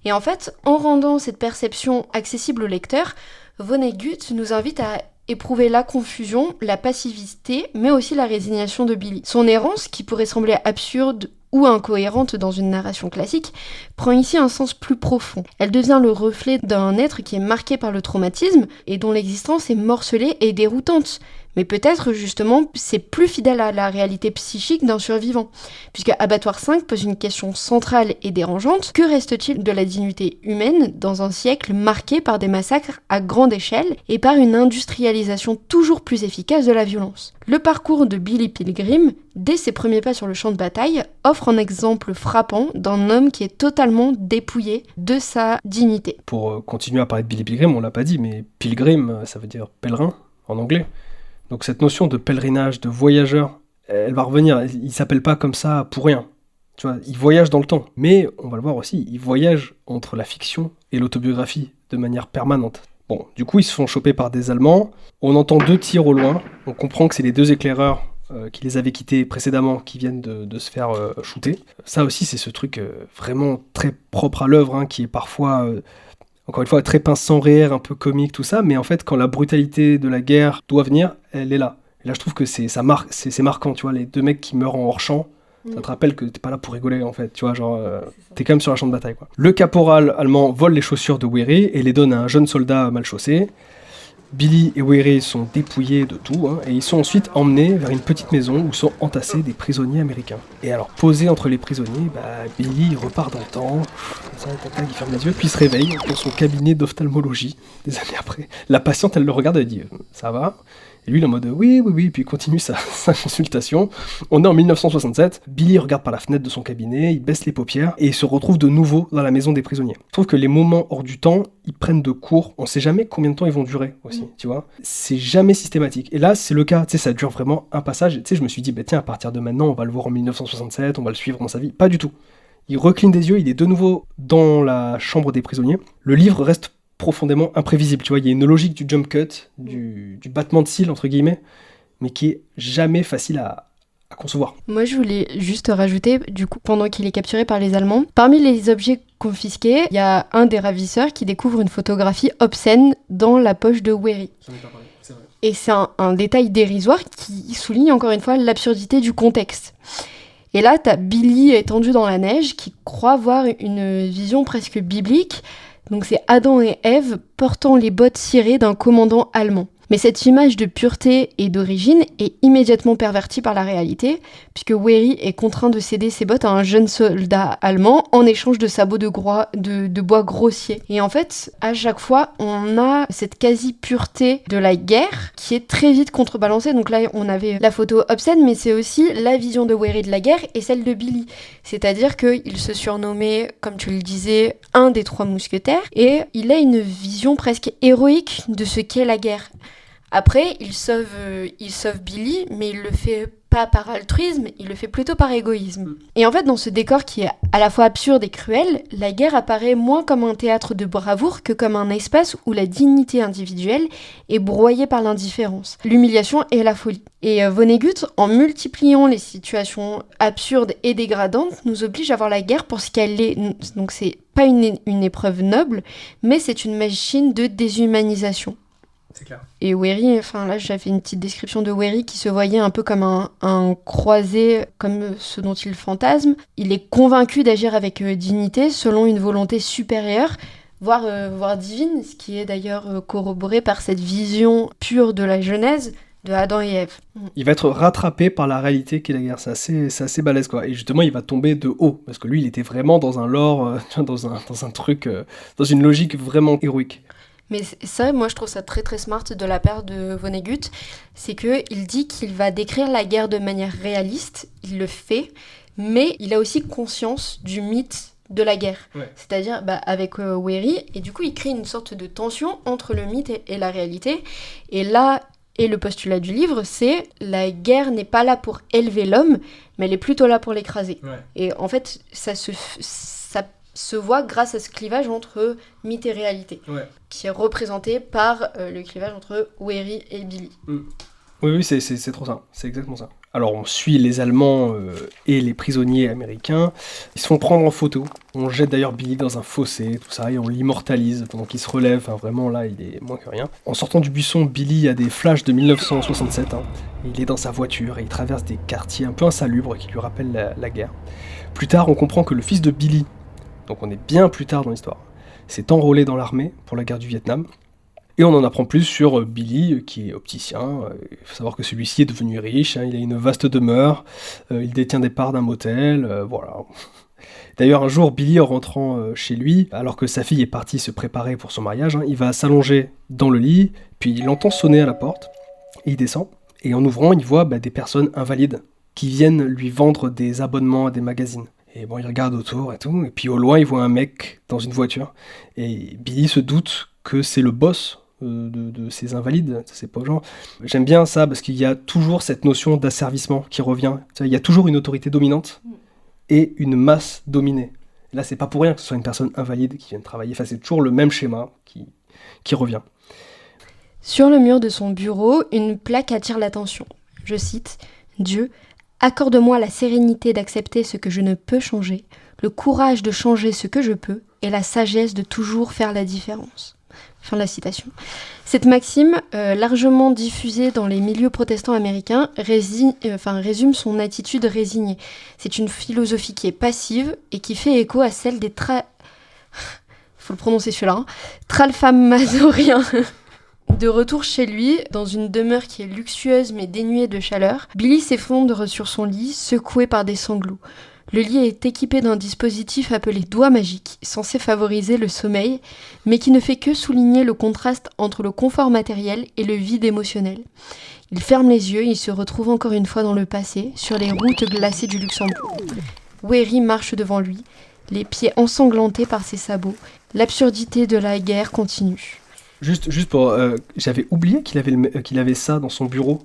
Et en fait, en rendant cette perception accessible au lecteur, Vonnegut nous invite à éprouver la confusion, la passivité, mais aussi la résignation de Billy. Son errance, qui pourrait sembler absurde ou incohérente dans une narration classique, prend ici un sens plus profond. Elle devient le reflet d'un être qui est marqué par le traumatisme et dont l'existence est morcelée et déroutante, Mais peut-être, justement, c'est plus fidèle à la réalité psychique d'un survivant. Puisque Abattoir 5 pose une question centrale et dérangeante. Que reste-t-il de la dignité humaine dans un siècle marqué par des massacres à grande échelle et par une industrialisation toujours plus efficace de la violence ? Le parcours de Billy Pilgrim, dès ses premiers pas sur le champ de bataille, offre un exemple frappant d'un homme qui est totalement dépouillé de sa dignité. Pour continuer à parler de Billy Pilgrim, on l'a pas dit, mais Pilgrim, ça veut dire pèlerin en anglais. Donc cette notion de pèlerinage, de voyageur, elle va revenir. Il s'appelle pas comme ça pour rien. Tu vois, il voyage dans le temps. Mais, on va le voir aussi, il voyage entre la fiction et l'autobiographie de manière permanente. Bon, du coup, ils se font choper par des Allemands. On entend 2 tirs au loin. On comprend que c'est les 2 éclaireurs qui les avaient quittés précédemment qui viennent de se faire shooter. Ça aussi, c'est ce truc vraiment très propre à l'œuvre, hein, qui est parfois... encore une fois, très pince sans rire, un peu comique, tout ça, mais en fait, quand la brutalité de la guerre doit venir, elle est là. Et là, je trouve que c'est marquant, tu vois, les 2 mecs qui meurent en hors-champ, ça te rappelle que t'es pas là pour rigoler, en fait, tu vois, genre, t'es quand même sur un champ de bataille, quoi. Le caporal allemand vole les chaussures de Weary et les donne à un jeune soldat mal chaussé. Billy et Weary sont dépouillés de tout, hein, et ils sont ensuite emmenés vers une petite maison où sont entassés des prisonniers américains. Et alors, posé entre les prisonniers, Billy repart dans le temps, il ferme les yeux, puis il se réveille dans son cabinet d'ophtalmologie, des années après. La patiente, elle le regarde, elle dit « ça va ?» Et lui, il est en mode « oui, puis il continue sa consultation. On est en 1967, Billy regarde par la fenêtre de son cabinet, il baisse les paupières, et il se retrouve de nouveau dans la maison des prisonniers. Je trouve que les moments hors du temps, ils prennent de court, on sait jamais combien de temps ils vont durer aussi, tu vois. C'est jamais systématique. Et là, c'est le cas, tu sais, ça dure vraiment un passage, tu sais, je me suis dit, tiens, à partir de maintenant, on va le voir en 1967, on va le suivre dans sa vie. Pas du tout. Il recline des yeux, il est de nouveau dans la chambre des prisonniers. Le livre reste profondément imprévisible, tu vois, il y a une logique du jump cut, du battement de cils, entre guillemets, mais qui est jamais facile à concevoir. Moi, je voulais juste rajouter, du coup, pendant qu'il est capturé par les Allemands, parmi les objets confisqués, il y a un des ravisseurs qui découvre une photographie obscène dans la poche de Weary. J'en ai pas parlé, c'est vrai. Et c'est un détail dérisoire qui souligne encore une fois l'absurdité du contexte. Et là, t'as Billy étendu dans la neige qui croit voir une vision presque biblique. Donc c'est Adam et Ève portant les bottes cirées d'un commandant allemand. Mais cette image de pureté et d'origine est immédiatement pervertie par la réalité, puisque Weary est contraint de céder ses bottes à un jeune soldat allemand en échange de sabots de bois grossier. Et en fait, à chaque fois, on a cette quasi-pureté de la guerre qui est très vite contrebalancée. Donc là, on avait la photo obscène, mais c'est aussi la vision de Weary de la guerre et celle de Billy. C'est-à-dire qu'il se surnommait, comme tu le disais, un des 3 mousquetaires, et il a une vision presque héroïque de ce qu'est la guerre. Après, il sauve Billy, mais il le fait pas par altruisme, il le fait plutôt par égoïsme. Et en fait, dans ce décor qui est à la fois absurde et cruel, la guerre apparaît moins comme un théâtre de bravoure que comme un espace où la dignité individuelle est broyée par l'indifférence, l'humiliation et la folie. Et Vonnegut, en multipliant les situations absurdes et dégradantes, nous oblige à voir la guerre pour ce qu'elle est. Donc c'est pas une épreuve noble, mais c'est une machine de déshumanisation. C'est clair. Et Weary, enfin là j'avais une petite description de Weary qui se voyait un peu comme un croisé, comme ce dont il fantasme. Il est convaincu d'agir avec dignité selon une volonté supérieure, voire divine, ce qui est d'ailleurs corroboré par cette vision pure de la Genèse de Adam et Ève. Il va être rattrapé par la réalité qu'est la guerre, c'est assez balèze, quoi. Et justement, il va tomber de haut, parce que lui, il était vraiment dans un lore, dans un truc, dans une logique vraiment héroïque. Mais ça, moi, je trouve ça très très smart de la part de Vonnegut, c'est qu'il dit qu'il va décrire la guerre de manière réaliste, il le fait, mais il a aussi conscience du mythe de la guerre. Ouais. C'est-à-dire avec Weary, et du coup, il crée une sorte de tension entre le mythe et la réalité. Et là, et le postulat du livre, c'est la guerre n'est pas là pour élever l'homme, mais elle est plutôt là pour l'écraser. Ouais. Et en fait, ça se voit grâce à ce clivage entre mythe et réalité, ouais, qui est représenté par le clivage entre Weary et Billy. Oui, c'est trop ça, c'est exactement ça. Alors on suit les Allemands et les prisonniers américains, ils se font prendre en photo, on jette d'ailleurs Billy dans un fossé, tout ça, et on l'immortalise pendant qu'il se relève, enfin vraiment là il est moins que rien. En sortant du buisson, Billy a des flashs de 1967, hein. Il est dans sa voiture et il traverse des quartiers un peu insalubres qui lui rappellent la guerre. Plus tard on comprend que le fils de Billy, donc on est bien plus tard dans l'histoire, s'est enrôlé dans l'armée pour la guerre du Vietnam. Et on en apprend plus sur Billy, qui est opticien. Il faut savoir que celui-ci est devenu riche, hein, il a une vaste demeure, il détient des parts d'un motel, voilà. D'ailleurs, un jour, Billy, en rentrant chez lui, alors que sa fille est partie se préparer pour son mariage, hein, il va s'allonger dans le lit, puis il entend sonner à la porte, et il descend. Et en ouvrant, il voit des personnes invalides qui viennent lui vendre des abonnements à des magazines. Et bon, il regarde autour et tout, et puis au loin, il voit un mec dans une voiture. Et Billy se doute que c'est le boss de ces invalides, de ces pauvres gens. J'aime bien ça, parce qu'il y a toujours cette notion d'asservissement qui revient. Tu vois, il y a toujours une autorité dominante et une masse dominée. Là, c'est pas pour rien que ce soit une personne invalide qui vienne travailler. Enfin, c'est toujours le même schéma qui revient. Sur le mur de son bureau, une plaque attire l'attention. Je cite « Dieu, accorde-moi la sérénité d'accepter ce que je ne peux changer, le courage de changer ce que je peux et la sagesse de toujours faire la différence. » Fin de la citation. Cette maxime, largement diffusée dans les milieux protestants américains, résume son attitude résignée. C'est une philosophie qui est passive et qui fait écho à celle des faut le prononcer celui-là, hein. Tralfamadoriens. De retour chez lui, dans une demeure qui est luxueuse mais dénuée de chaleur, Billy s'effondre sur son lit, secoué par des sanglots. Le lit est équipé d'un dispositif appelé doigt magique, censé favoriser le sommeil, mais qui ne fait que souligner le contraste entre le confort matériel et le vide émotionnel. Il ferme les yeux et il se retrouve encore une fois dans le passé, sur les routes glacées du Luxembourg. Weary marche devant lui, les pieds ensanglantés par ses sabots. L'absurdité de la guerre continue. Juste pour... j'avais oublié qu'il avait ça dans son bureau.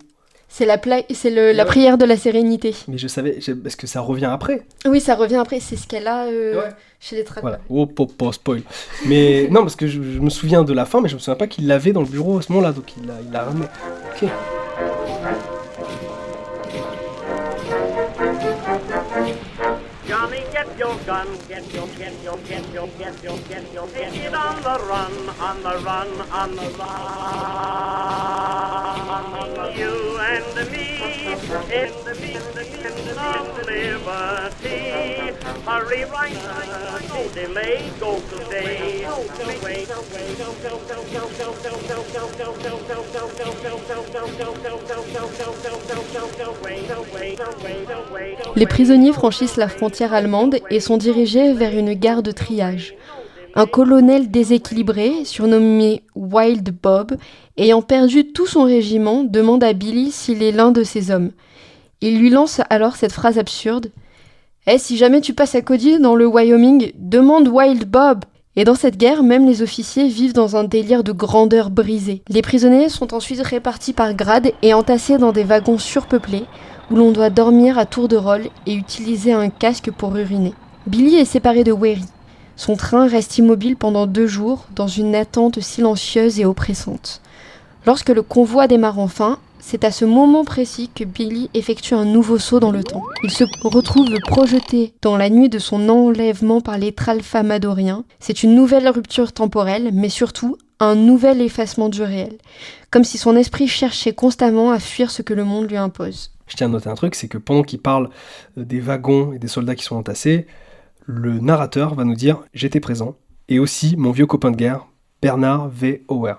C'est la prière de la sérénité. Mais je savais... Parce que ça revient après. Oui, ça revient après. C'est ce qu'elle a chez les tracts. Voilà. Oh, pas spoil. Mais non, parce que je me souviens de la fin, mais je me souviens pas qu'il l'avait dans le bureau à ce moment-là. Donc il l'a ramené. Ok. Johnny, get your gun, get your, take it on the run, on the run, on the run. You and me, in the of liberty. Hurry right, no delay, go today. Les prisonniers franchissent la frontière allemande et sont dirigés vers une gare de triage. Un colonel déséquilibré, surnommé Wild Bob, ayant perdu tout son régiment, demande à Billy s'il est l'un de ses hommes. Il lui lance alors cette phrase absurde « si jamais tu passes à Cody dans le Wyoming, demande Wild Bob !» Et dans cette guerre, même les officiers vivent dans un délire de grandeur brisée. Les prisonniers sont ensuite répartis par grade et entassés dans des wagons surpeuplés, où l'on doit dormir à tour de rôle et utiliser un casque pour uriner. Billy est séparé de Weary. Son train reste immobile pendant 2 jours, dans une attente silencieuse et oppressante. Lorsque le convoi démarre enfin, c'est à ce moment précis que Billy effectue un nouveau saut dans le temps. Il se retrouve projeté dans la nuit de son enlèvement par les Tralfamadoriens. C'est une nouvelle rupture temporelle, mais surtout un nouvel effacement du réel. Comme si son esprit cherchait constamment à fuir ce que le monde lui impose. Je tiens à noter un truc, c'est que pendant qu'il parle des wagons et des soldats qui sont entassés, le narrateur va nous dire « J'étais présent » et aussi mon vieux copain de guerre, Bernard V. Auer.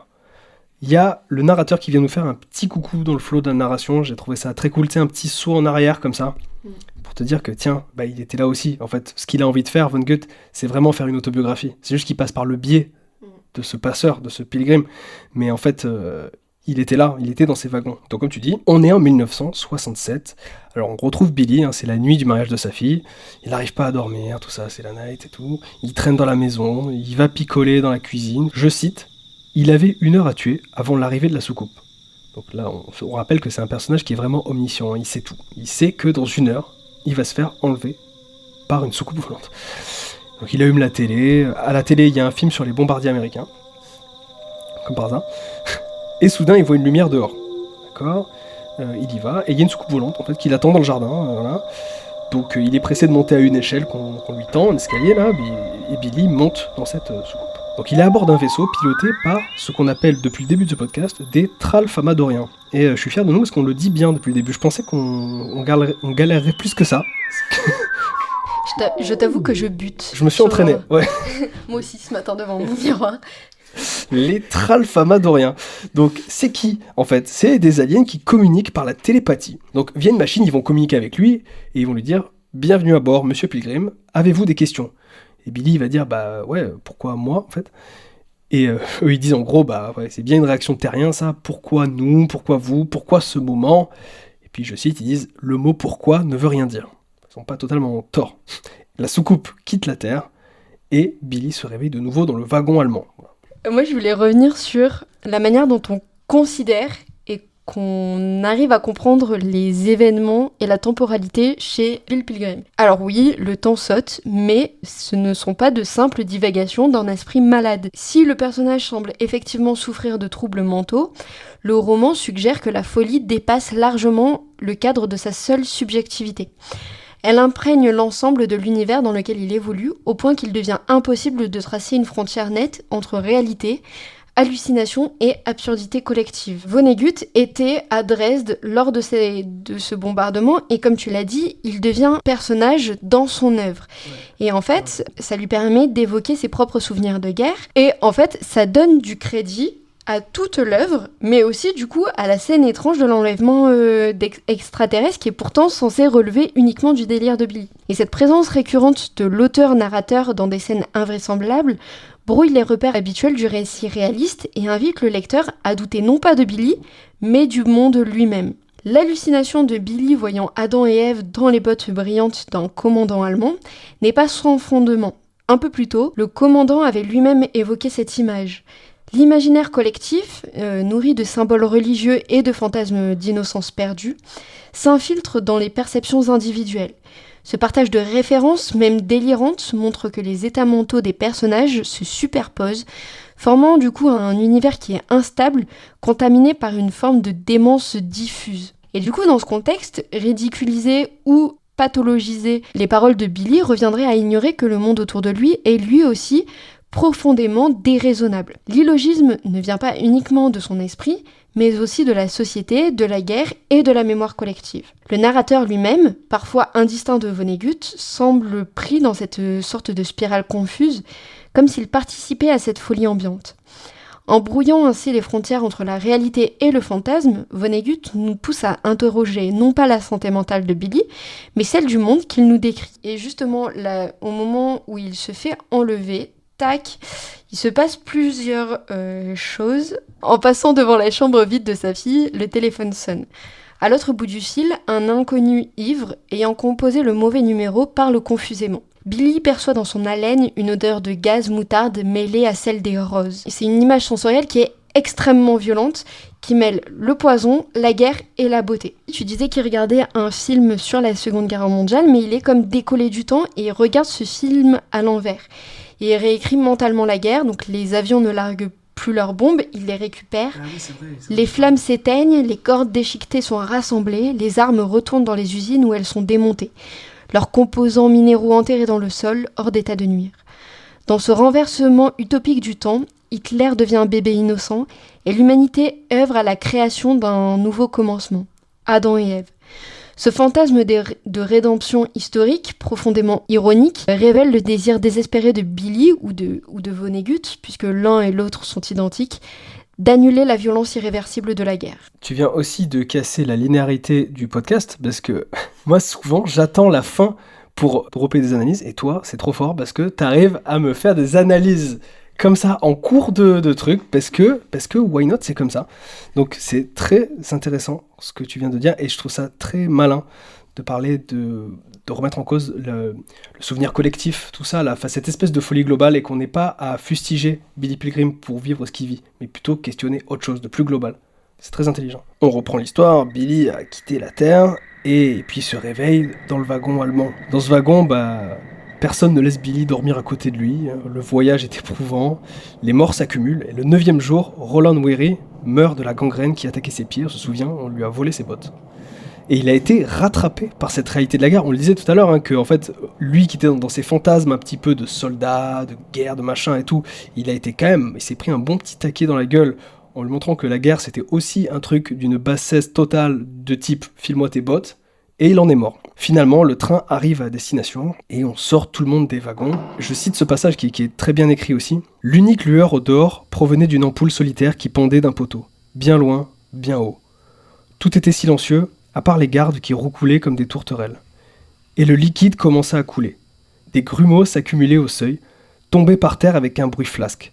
Il y a le narrateur qui vient nous faire un petit coucou dans le flow de la narration, j'ai trouvé ça très cool, tu sais, un petit saut en arrière comme ça, pour te dire que tiens, il était là aussi. En fait, ce qu'il a envie de faire, Von Goethe, c'est vraiment faire une autobiographie. C'est juste qu'il passe par le biais de ce passeur, de ce pilgrim, mais en fait... il était là, il était dans ces wagons. Donc comme tu dis, on est en 1967. Alors on retrouve Billy, c'est la nuit du mariage de sa fille. Il n'arrive pas à dormir, tout ça, c'est la night et tout. Il traîne dans la maison, il va picoler dans la cuisine. Je cite, « Il avait 1 heure à tuer avant l'arrivée de la soucoupe. » Donc là, on rappelle que c'est un personnage qui est vraiment omniscient, il sait tout. Il sait que dans 1 heure, il va se faire enlever par une soucoupe volante. Donc il allume la télé. À la télé, il y a un film sur les bombardiers américains. Comme par hasard. Et soudain, il voit une lumière dehors. D'accord, il y va, et il y a une soucoupe volante, en fait, qui l'attend dans le jardin, voilà. Donc il est pressé de monter à une échelle qu'on lui tend, un escalier, là, et Billy monte dans cette soucoupe. Donc il est à bord d'un vaisseau piloté par ce qu'on appelle, depuis le début de ce podcast, des Tralfamadoriens. Et je suis fier de nous, parce qu'on le dit bien depuis le début. Je pensais qu'on galérerait plus que ça. Je t'avoue que je bute. Je me suis entraîné, ouais. Moi aussi, ce matin, devant mon miroir. Les Tralfamadoriens. Donc, c'est qui, en fait? C'est des aliens qui communiquent par la télépathie. Donc, via une machine, ils vont communiquer avec lui et ils vont lui dire « Bienvenue à bord, Monsieur Pilgrim, avez-vous des questions ?» Et Billy va dire « Bah ouais, pourquoi moi, en fait ?» Et eux, ils disent en gros « Bah ouais, c'est bien une réaction de terrien, ça. Pourquoi nous? Pourquoi vous? Pourquoi ce moment ?» Et puis, je cite, ils disent « Le mot « pourquoi » ne veut rien dire. » Ils sont pas totalement tort. La soucoupe quitte la Terre et Billy se réveille de nouveau dans le wagon allemand. Moi, je voulais revenir sur la manière dont on considère et qu'on arrive à comprendre les événements et la temporalité chez Bill Pilgrim. Alors oui, le temps saute, mais ce ne sont pas de simples divagations d'un esprit malade. Si le personnage semble effectivement souffrir de troubles mentaux, le roman suggère que la folie dépasse largement le cadre de sa seule subjectivité. Elle imprègne l'ensemble de l'univers dans lequel il évolue, au point qu'il devient impossible de tracer une frontière nette entre réalité, hallucination et absurdité collective. Vonnegut était à Dresde lors de ce bombardement, et comme tu l'as dit, il devient personnage dans son œuvre. Et en fait, ça lui permet d'évoquer ses propres souvenirs de guerre, et en fait, ça donne du crédit à toute l'œuvre, mais aussi du coup à la scène étrange de l'enlèvement extraterrestre qui est pourtant censé relever uniquement du délire de Billy. Et cette présence récurrente de l'auteur-narrateur dans des scènes invraisemblables brouille les repères habituels du récit réaliste et invite le lecteur à douter non pas de Billy, mais du monde lui-même. L'hallucination de Billy voyant Adam et Ève dans les bottes brillantes d'un commandant allemand n'est pas sans fondement. Un peu plus tôt, le commandant avait lui-même évoqué cette image. L'imaginaire collectif, nourri de symboles religieux et de fantasmes d'innocence perdue, s'infiltre dans les perceptions individuelles. Ce partage de références, même délirantes, montre que les états mentaux des personnages se superposent, formant du coup un univers qui est instable, contaminé par une forme de démence diffuse. Et du coup, dans ce contexte, ridiculiser ou pathologiser les paroles de Billy reviendrait à ignorer que le monde autour de lui est lui aussi profondément déraisonnable. L'illogisme ne vient pas uniquement de son esprit, mais aussi de la société, de la guerre et de la mémoire collective. Le narrateur lui-même, parfois indistinct de Vonnegut, semble pris dans cette sorte de spirale confuse, comme s'il participait à cette folie ambiante. En brouillant ainsi les frontières entre la réalité et le fantasme, Vonnegut nous pousse à interroger non pas la santé mentale de Billy, mais celle du monde qu'il nous décrit. Et justement, là, au moment où il se fait enlever, tac, il se passe plusieurs choses. En passant devant la chambre vide de sa fille, le téléphone sonne. À l'autre bout du fil, un inconnu ivre, ayant composé le mauvais numéro, parle confusément. Billy perçoit dans son haleine une odeur de gaz moutarde mêlée à celle des roses. C'est une image sensorielle qui est extrêmement violente, qui mêle le poison, la guerre et la beauté. Tu disais qu'il regardait un film sur la Seconde Guerre mondiale, mais il est comme décollé du temps et il regarde ce film à l'envers. Et il réécrit mentalement la guerre, donc les avions ne larguent plus leurs bombes, il les récupère. Ah oui, c'est vrai. Les flammes s'éteignent, les cordes déchiquetées sont rassemblées, les armes retournent dans les usines où elles sont démontées. Leurs composants minéraux enterrés dans le sol, hors d'état de nuire. Dans ce renversement utopique du temps, Hitler devient un bébé innocent et l'humanité œuvre à la création d'un nouveau commencement. Adam et Ève. Ce fantasme de rédemption historique, profondément ironique, révèle le désir désespéré de Billy ou de Vonnegut, puisque l'un et l'autre sont identiques, d'annuler la violence irréversible de la guerre. Tu viens aussi de casser la linéarité du podcast, parce que moi, souvent, j'attends la fin pour dropper des analyses, et toi, c'est trop fort, parce que t'arrives à me faire des analyses comme ça, en cours de trucs, parce que why not, c'est comme ça. Donc c'est très intéressant ce que tu viens de dire, et je trouve ça très malin de parler de remettre en cause le souvenir collectif, tout ça, cette espèce de folie globale, et qu'on n'ait pas à fustiger Billy Pilgrim pour vivre ce qu'il vit, mais plutôt questionner autre chose de plus global. C'est très intelligent. On reprend l'histoire, Billy a quitté la Terre, et puis se réveille dans le wagon allemand. Dans ce wagon, personne ne laisse Billy dormir à côté de lui, le voyage est éprouvant, les morts s'accumulent, et le 9e jour, Roland Weary meurt de la gangrène qui attaquait ses pieds, on se souvient, on lui a volé ses bottes. Et il a été rattrapé par cette réalité de la guerre, on le disait tout à l'heure, que en fait, lui qui était dans ses fantasmes un petit peu de soldats, de guerre, de machin et tout, il s'est pris un bon petit taquet dans la gueule, en lui montrant que la guerre c'était aussi un truc d'une bassesse totale de type « file-moi tes bottes », Et il en est mort. Finalement, le train arrive à destination et on sort tout le monde des wagons. Je cite ce passage qui est très bien écrit aussi. « L'unique lueur au dehors provenait d'une ampoule solitaire qui pendait d'un poteau, bien loin, bien haut. Tout était silencieux, à part les gardes qui roucoulaient comme des tourterelles. Et le liquide commença à couler. Des grumeaux s'accumulaient au seuil, tombaient par terre avec un bruit flasque.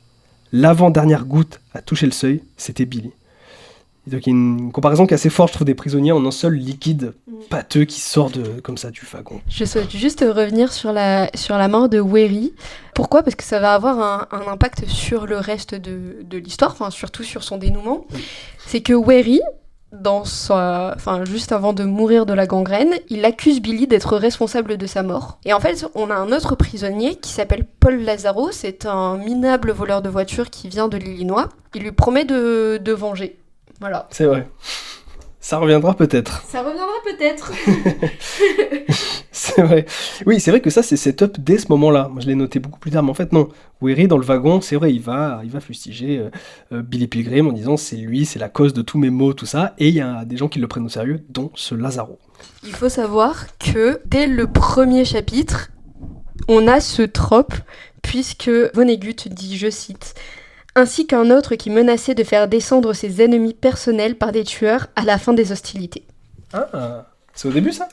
L'avant-dernière goutte à toucher le seuil, c'était Billy. » Donc il y a une comparaison qui est assez forte, je trouve, des prisonniers en un seul liquide pâteux qui sort comme ça du wagon. Je souhaite juste revenir sur la mort de Wery. Pourquoi ? Parce que ça va avoir un impact sur le reste de l'histoire, enfin surtout sur son dénouement. Oui. C'est que Wery, juste avant de mourir de la gangrène, il accuse Billy d'être responsable de sa mort. Et en fait, on a un autre prisonnier qui s'appelle Paul Lazaro. C'est un minable voleur de voitures qui vient de l'Illinois. Il lui promet de venger. Voilà. C'est vrai. Ça reviendra peut-être. C'est vrai. Oui, c'est vrai que ça, c'est set-up dès ce moment-là. Moi, je l'ai noté beaucoup plus tard, mais en fait, non. Wery, dans le wagon, c'est vrai, il va fustiger Billy Pilgrim en disant c'est lui, c'est la cause de tous mes maux, tout ça. Et il y a des gens qui le prennent au sérieux, dont ce Lazaro. Il faut savoir que dès le premier chapitre, on a ce trope, puisque Vonnegut dit, je cite, ainsi qu'un autre qui menaçait de faire descendre ses ennemis personnels par des tueurs à la fin des hostilités. Ah, c'est au début ça ?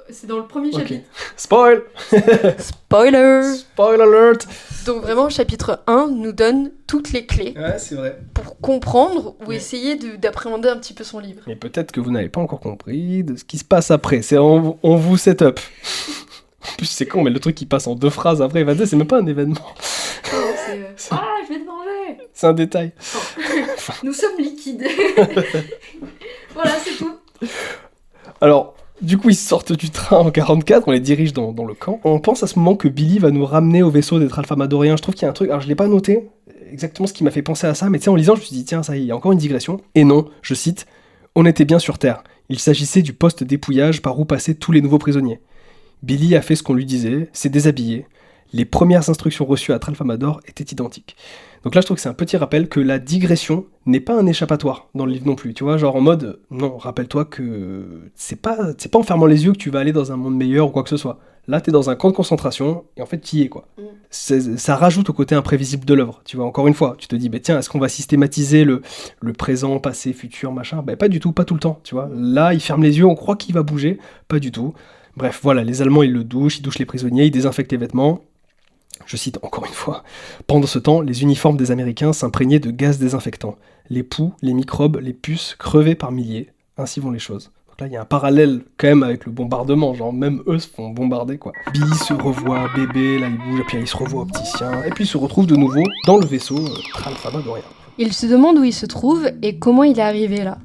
C'est dans le premier chapitre. Spoiler. Spoiler alert. Donc vraiment, chapitre 1 nous donne toutes les clés c'est vrai. Pour comprendre ou essayer d'appréhender un petit peu son livre. Mais peut-être que vous n'avez pas encore compris de ce qui se passe après. On vous set up. En plus, c'est con, mais le truc qui passe en 2 phrases après, il va dire, c'est même pas un événement. Je vais te venger. C'est un détail. Nous sommes liquides. Voilà, c'est tout. Alors, du coup, ils sortent du train en 44, on les dirige dans le camp. On pense à ce moment que Billy va nous ramener au vaisseau des Tralfamadoriens. Je trouve qu'il y a un truc, alors je l'ai pas noté exactement ce qui m'a fait penser à ça, mais tu sais, en lisant, je me suis dit, tiens, ça y est, il y a encore une digression. Et non, je cite, « On était bien sur Terre. Il s'agissait du poste dépouillage par où passaient tous les nouveaux prisonniers. Billy a fait ce qu'on lui disait, s'est déshabillé. Les premières instructions reçues à Tralfamador étaient identiques. » Donc là, je trouve que c'est un petit rappel que la digression n'est pas un échappatoire dans le livre non plus. Tu vois, genre en mode, non, rappelle-toi que c'est pas en fermant les yeux que tu vas aller dans un monde meilleur ou quoi que ce soit. Là, t'es dans un camp de concentration et en fait, t'y es, quoi. Ça rajoute au côté imprévisible de l'œuvre. Tu vois, encore une fois, tu te dis, tiens, est-ce qu'on va systématiser le présent, passé, futur, machin ? Pas du tout, pas tout le temps, tu vois. Là, il ferme les yeux, on croit qu'il va bouger, pas du tout. Bref, voilà, les Allemands, ils le douchent, ils douchent les prisonniers, ils désinfectent les vêtements. Je cite encore une fois, « Pendant ce temps, les uniformes des Américains s'imprégnaient de gaz désinfectant. Les poux, les microbes, les puces crevaient par milliers. Ainsi vont les choses. » Donc là, il y a un parallèle quand même avec le bombardement, genre même eux se font bombarder, quoi. Billy se revoit bébé, là il bouge, et puis il se revoit opticien, et puis il se retrouve de nouveau dans le vaisseau Tralfamadorien. Il se demande où il se trouve et comment il est arrivé là.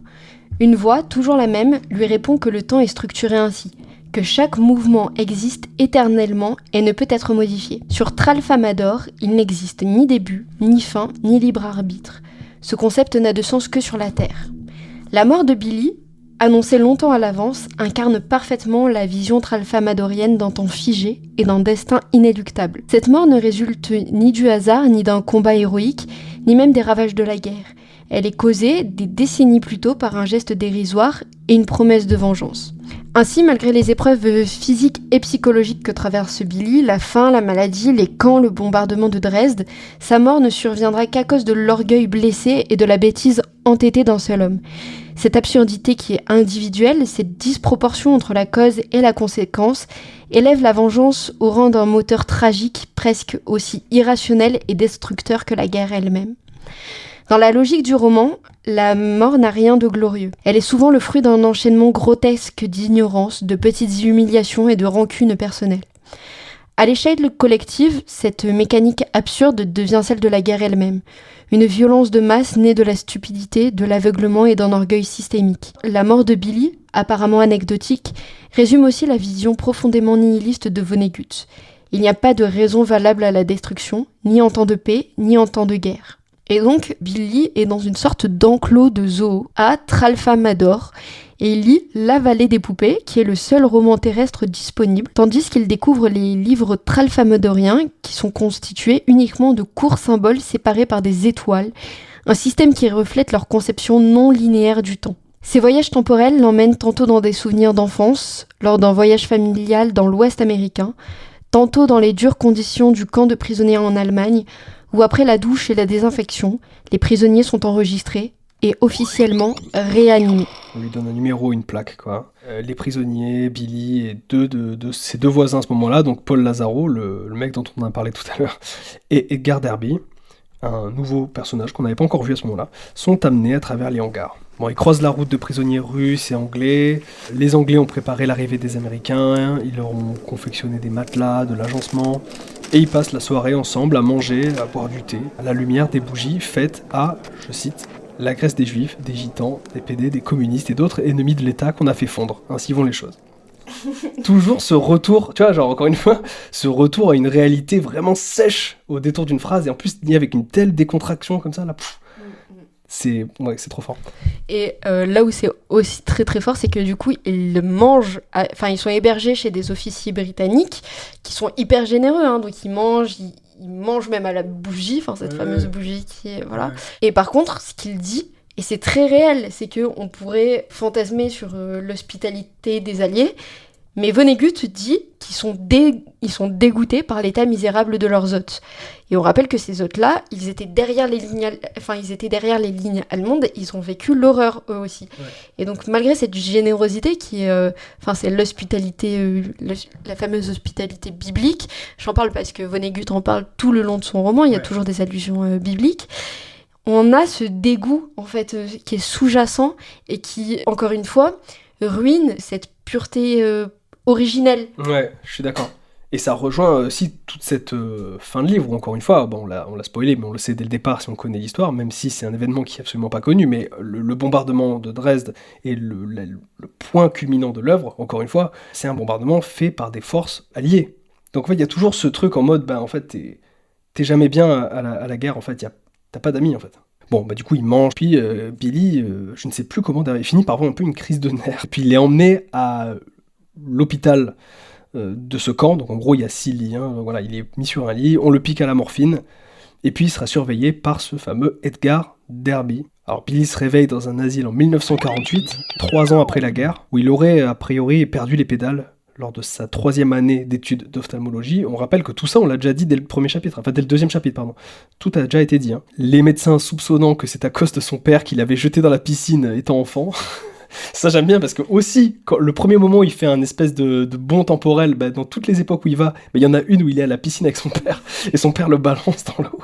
Une voix, toujours la même, lui répond que le temps est structuré ainsi, que chaque mouvement existe éternellement et ne peut être modifié. Sur Tralfamador, il n'existe ni début, ni fin, ni libre arbitre. Ce concept n'a de sens que sur la Terre. La mort de Billy, annoncée longtemps à l'avance, incarne parfaitement la vision tralfamadorienne d'un temps figé et d'un destin inéluctable. Cette mort ne résulte ni du hasard, ni d'un combat héroïque, ni même des ravages de la guerre. Elle est causée des décennies plus tôt par un geste dérisoire et une promesse de vengeance. Ainsi, malgré les épreuves physiques et psychologiques que traverse Billy, la faim, la maladie, les camps, le bombardement de Dresde, sa mort ne surviendra qu'à cause de l'orgueil blessé et de la bêtise entêtée d'un seul homme. Cette absurdité qui est individuelle, cette disproportion entre la cause et la conséquence, élève la vengeance au rang d'un moteur tragique presque aussi irrationnel et destructeur que la guerre elle-même. Dans la logique du roman, la mort n'a rien de glorieux. Elle est souvent le fruit d'un enchaînement grotesque d'ignorance, de petites humiliations et de rancunes personnelles. À l'échelle collective, cette mécanique absurde devient celle de la guerre elle-même. Une violence de masse née de la stupidité, de l'aveuglement et d'un orgueil systémique. La mort de Billy, apparemment anecdotique, résume aussi la vision profondément nihiliste de Vonnegut. Il n'y a pas de raison valable à la destruction, ni en temps de paix, ni en temps de guerre. Et donc, Billy est dans une sorte d'enclos de zoo à Tralfamador, et il lit La Vallée des Poupées, qui est le seul roman terrestre disponible, tandis qu'il découvre les livres tralfamadoriens, qui sont constitués uniquement de courts symboles séparés par des étoiles, un système qui reflète leur conception non linéaire du temps. Ces voyages temporels l'emmènent tantôt dans des souvenirs d'enfance, lors d'un voyage familial dans l'Ouest américain, tantôt dans les dures conditions du camp de prisonniers en Allemagne, où après la douche et la désinfection, les prisonniers sont enregistrés et officiellement réanimés. On lui donne un numéro, une plaque, quoi. Les prisonniers, Billy et deux de ses deux voisins à ce moment-là, donc Paul Lazaro, le mec dont on a parlé tout à l'heure, et Edgar Derby, un nouveau personnage qu'on n'avait pas encore vu à ce moment-là, sont amenés à travers les hangars. Bon, ils croisent la route de prisonniers russes et anglais. Les Anglais ont préparé l'arrivée des Américains, ils leur ont confectionné des matelas, de l'agencement, et ils passent la soirée ensemble à manger, à boire du thé, à la lumière des bougies faites à, je cite, la Grèce des Juifs, des Gitans, des PD, des communistes et d'autres ennemis de l'État qu'on a fait fondre. Ainsi vont les choses. Toujours ce retour, tu vois, genre encore une fois, ce retour à une réalité vraiment sèche au détour d'une phrase, et en plus dit avec une telle décontraction comme ça, là, c'est trop fort. Et là où c'est aussi très très fort, c'est que du coup, ils mangent, ils sont hébergés chez des officiers britanniques qui sont hyper généreux, hein, donc ils mangent même à la bougie, cette fameuse bougie qui est, voilà. Ouais. Et par contre, ce qu'il dit, et c'est très réel, c'est qu'on pourrait fantasmer sur l'hospitalité des Alliés, mais Vonnegut dit qu'ils sont dégoûtés par l'état misérable de leurs hôtes. Et on rappelle que ces hôtes-là, ils étaient derrière les lignes allemandes, ils ont vécu l'horreur eux aussi. Ouais. Et donc malgré cette générosité qui est, c'est l'hospitalité, la fameuse hospitalité biblique, j'en parle parce que Vonnegut en parle tout le long de son roman, il y a toujours des allusions bibliques. On a ce dégoût en fait qui est sous-jacent et qui, encore une fois, ruine cette pureté originelle. Ouais, je suis d'accord. Et ça rejoint aussi toute cette fin de livre, où encore une fois, on l'a spoilé, mais on le sait dès le départ si on connaît l'histoire, même si c'est un événement qui est absolument pas connu, mais le bombardement de Dresde est le point culminant de l'œuvre, encore une fois, c'est un bombardement fait par des forces alliées. Donc en fait, il y a toujours ce truc en mode, en fait, t'es jamais bien à la guerre, en fait, t'as pas d'amis, en fait. Bon, du coup, il mange, puis Billy, je ne sais plus comment, il finit par avoir un peu une crise de nerfs, puis il est emmené à l'hôpital de ce camp, donc en gros il y a 6 lits, donc voilà, il est mis sur un lit, on le pique à la morphine, et puis il sera surveillé par ce fameux Edgar Derby. Alors Billy se réveille dans un asile en 1948, 3 ans après la guerre, où il aurait a priori perdu les pédales lors de sa 3e année d'études d'ophtalmologie. On rappelle que tout ça on l'a déjà dit dès le premier chapitre, dès le 2e chapitre, pardon. Tout a déjà été dit. Les médecins soupçonnant que c'est à cause de son père qu'il avait jeté dans la piscine étant enfant... Ça j'aime bien parce que aussi, quand le premier moment où il fait un espèce de bond temporel, dans toutes les époques où il va, il y en a une où il est à la piscine avec son père, et son père le balance dans l'eau.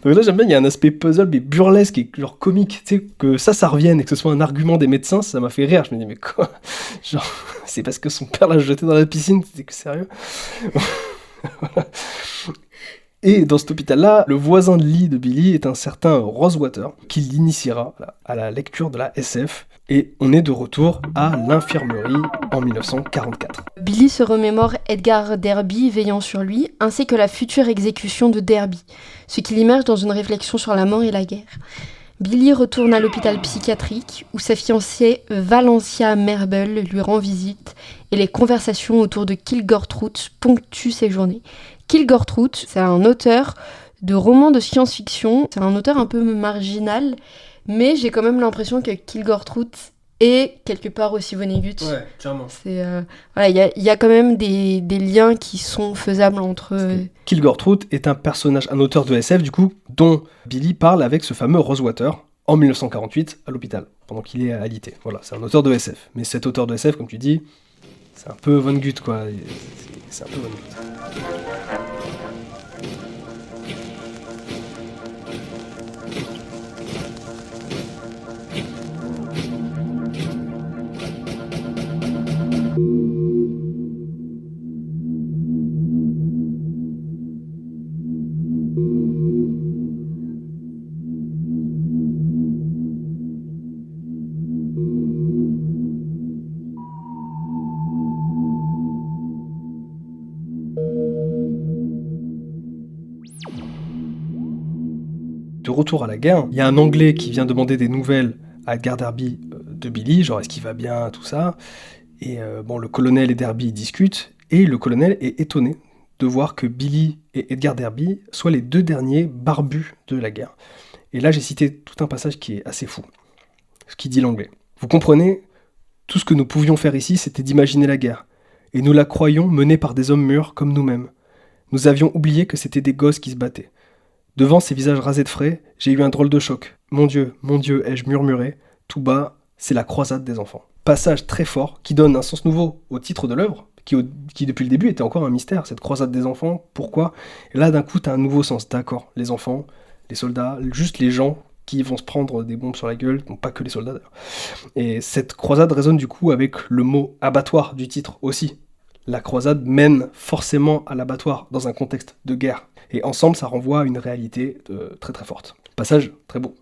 Donc là j'aime bien, il y a un aspect puzzle, mais burlesque et genre comique, tu sais, que ça revienne et que ce soit un argument des médecins, ça m'a fait rire. Je me dis, mais quoi ? Genre, c'est parce que son père l'a jeté dans la piscine, c'est que sérieux ? Voilà. Et dans cet hôpital-là, le voisin de lit de Billy est un certain Rosewater, qui l'initiera à la lecture de la SF. Et on est de retour à l'infirmerie en 1944. Billy se remémore Edgar Derby veillant sur lui, ainsi que la future exécution de Derby, ce qui l'immerge dans une réflexion sur la mort et la guerre. Billy retourne à l'hôpital psychiatrique, où sa fiancée Valencia Marble lui rend visite, et les conversations autour de Kilgore Trout ponctuent ses journées. Kilgore Trout, c'est un auteur de romans de science-fiction, c'est un auteur un peu marginal, mais j'ai quand même l'impression que Kilgore Trout est quelque part aussi Vonnegut. Ouais, clairement. Il y a quand même des liens qui sont faisables entre... Kilgore Trout est un auteur de SF, du coup, dont Billy parle avec ce fameux Rosewater en 1948 à l'hôpital, pendant qu'il est alité. Voilà, c'est un auteur de SF. Mais cet auteur de SF, comme tu dis, c'est un peu Vonnegut, quoi. C'est un peu Vonnegut. De retour à la guerre, il y a un Anglais qui vient demander des nouvelles à Edgar Derby de Billy, genre est-ce qu'il va bien, tout ça. Et le colonel et Derby discutent, et le colonel est étonné de voir que Billy et Edgar Derby soient les 2 derniers barbus de la guerre. Et là j'ai cité tout un passage qui est assez fou. Ce qu'il dit l'Anglais. Vous comprenez, tout ce que nous pouvions faire ici, c'était d'imaginer la guerre. Et nous la croyions menée par des hommes mûrs comme nous-mêmes. Nous avions oublié que c'était des gosses qui se battaient. Devant ces visages rasés de frais, j'ai eu un drôle de choc. Mon Dieu, ai-je murmuré, tout bas, c'est la croisade des enfants. Passage très fort qui donne un sens nouveau au titre de l'œuvre, qui depuis le début était encore un mystère, cette croisade des enfants, pourquoi ? Et là d'un coup t'as un nouveau sens, d'accord, les enfants, les soldats, juste les gens qui vont se prendre des bombes sur la gueule, donc pas que les soldats d'ailleurs. Et cette croisade résonne du coup avec le mot abattoir du titre aussi. La croisade mène forcément à l'abattoir dans un contexte de guerre. Et ensemble ça renvoie à une réalité très très forte. Passage très beau.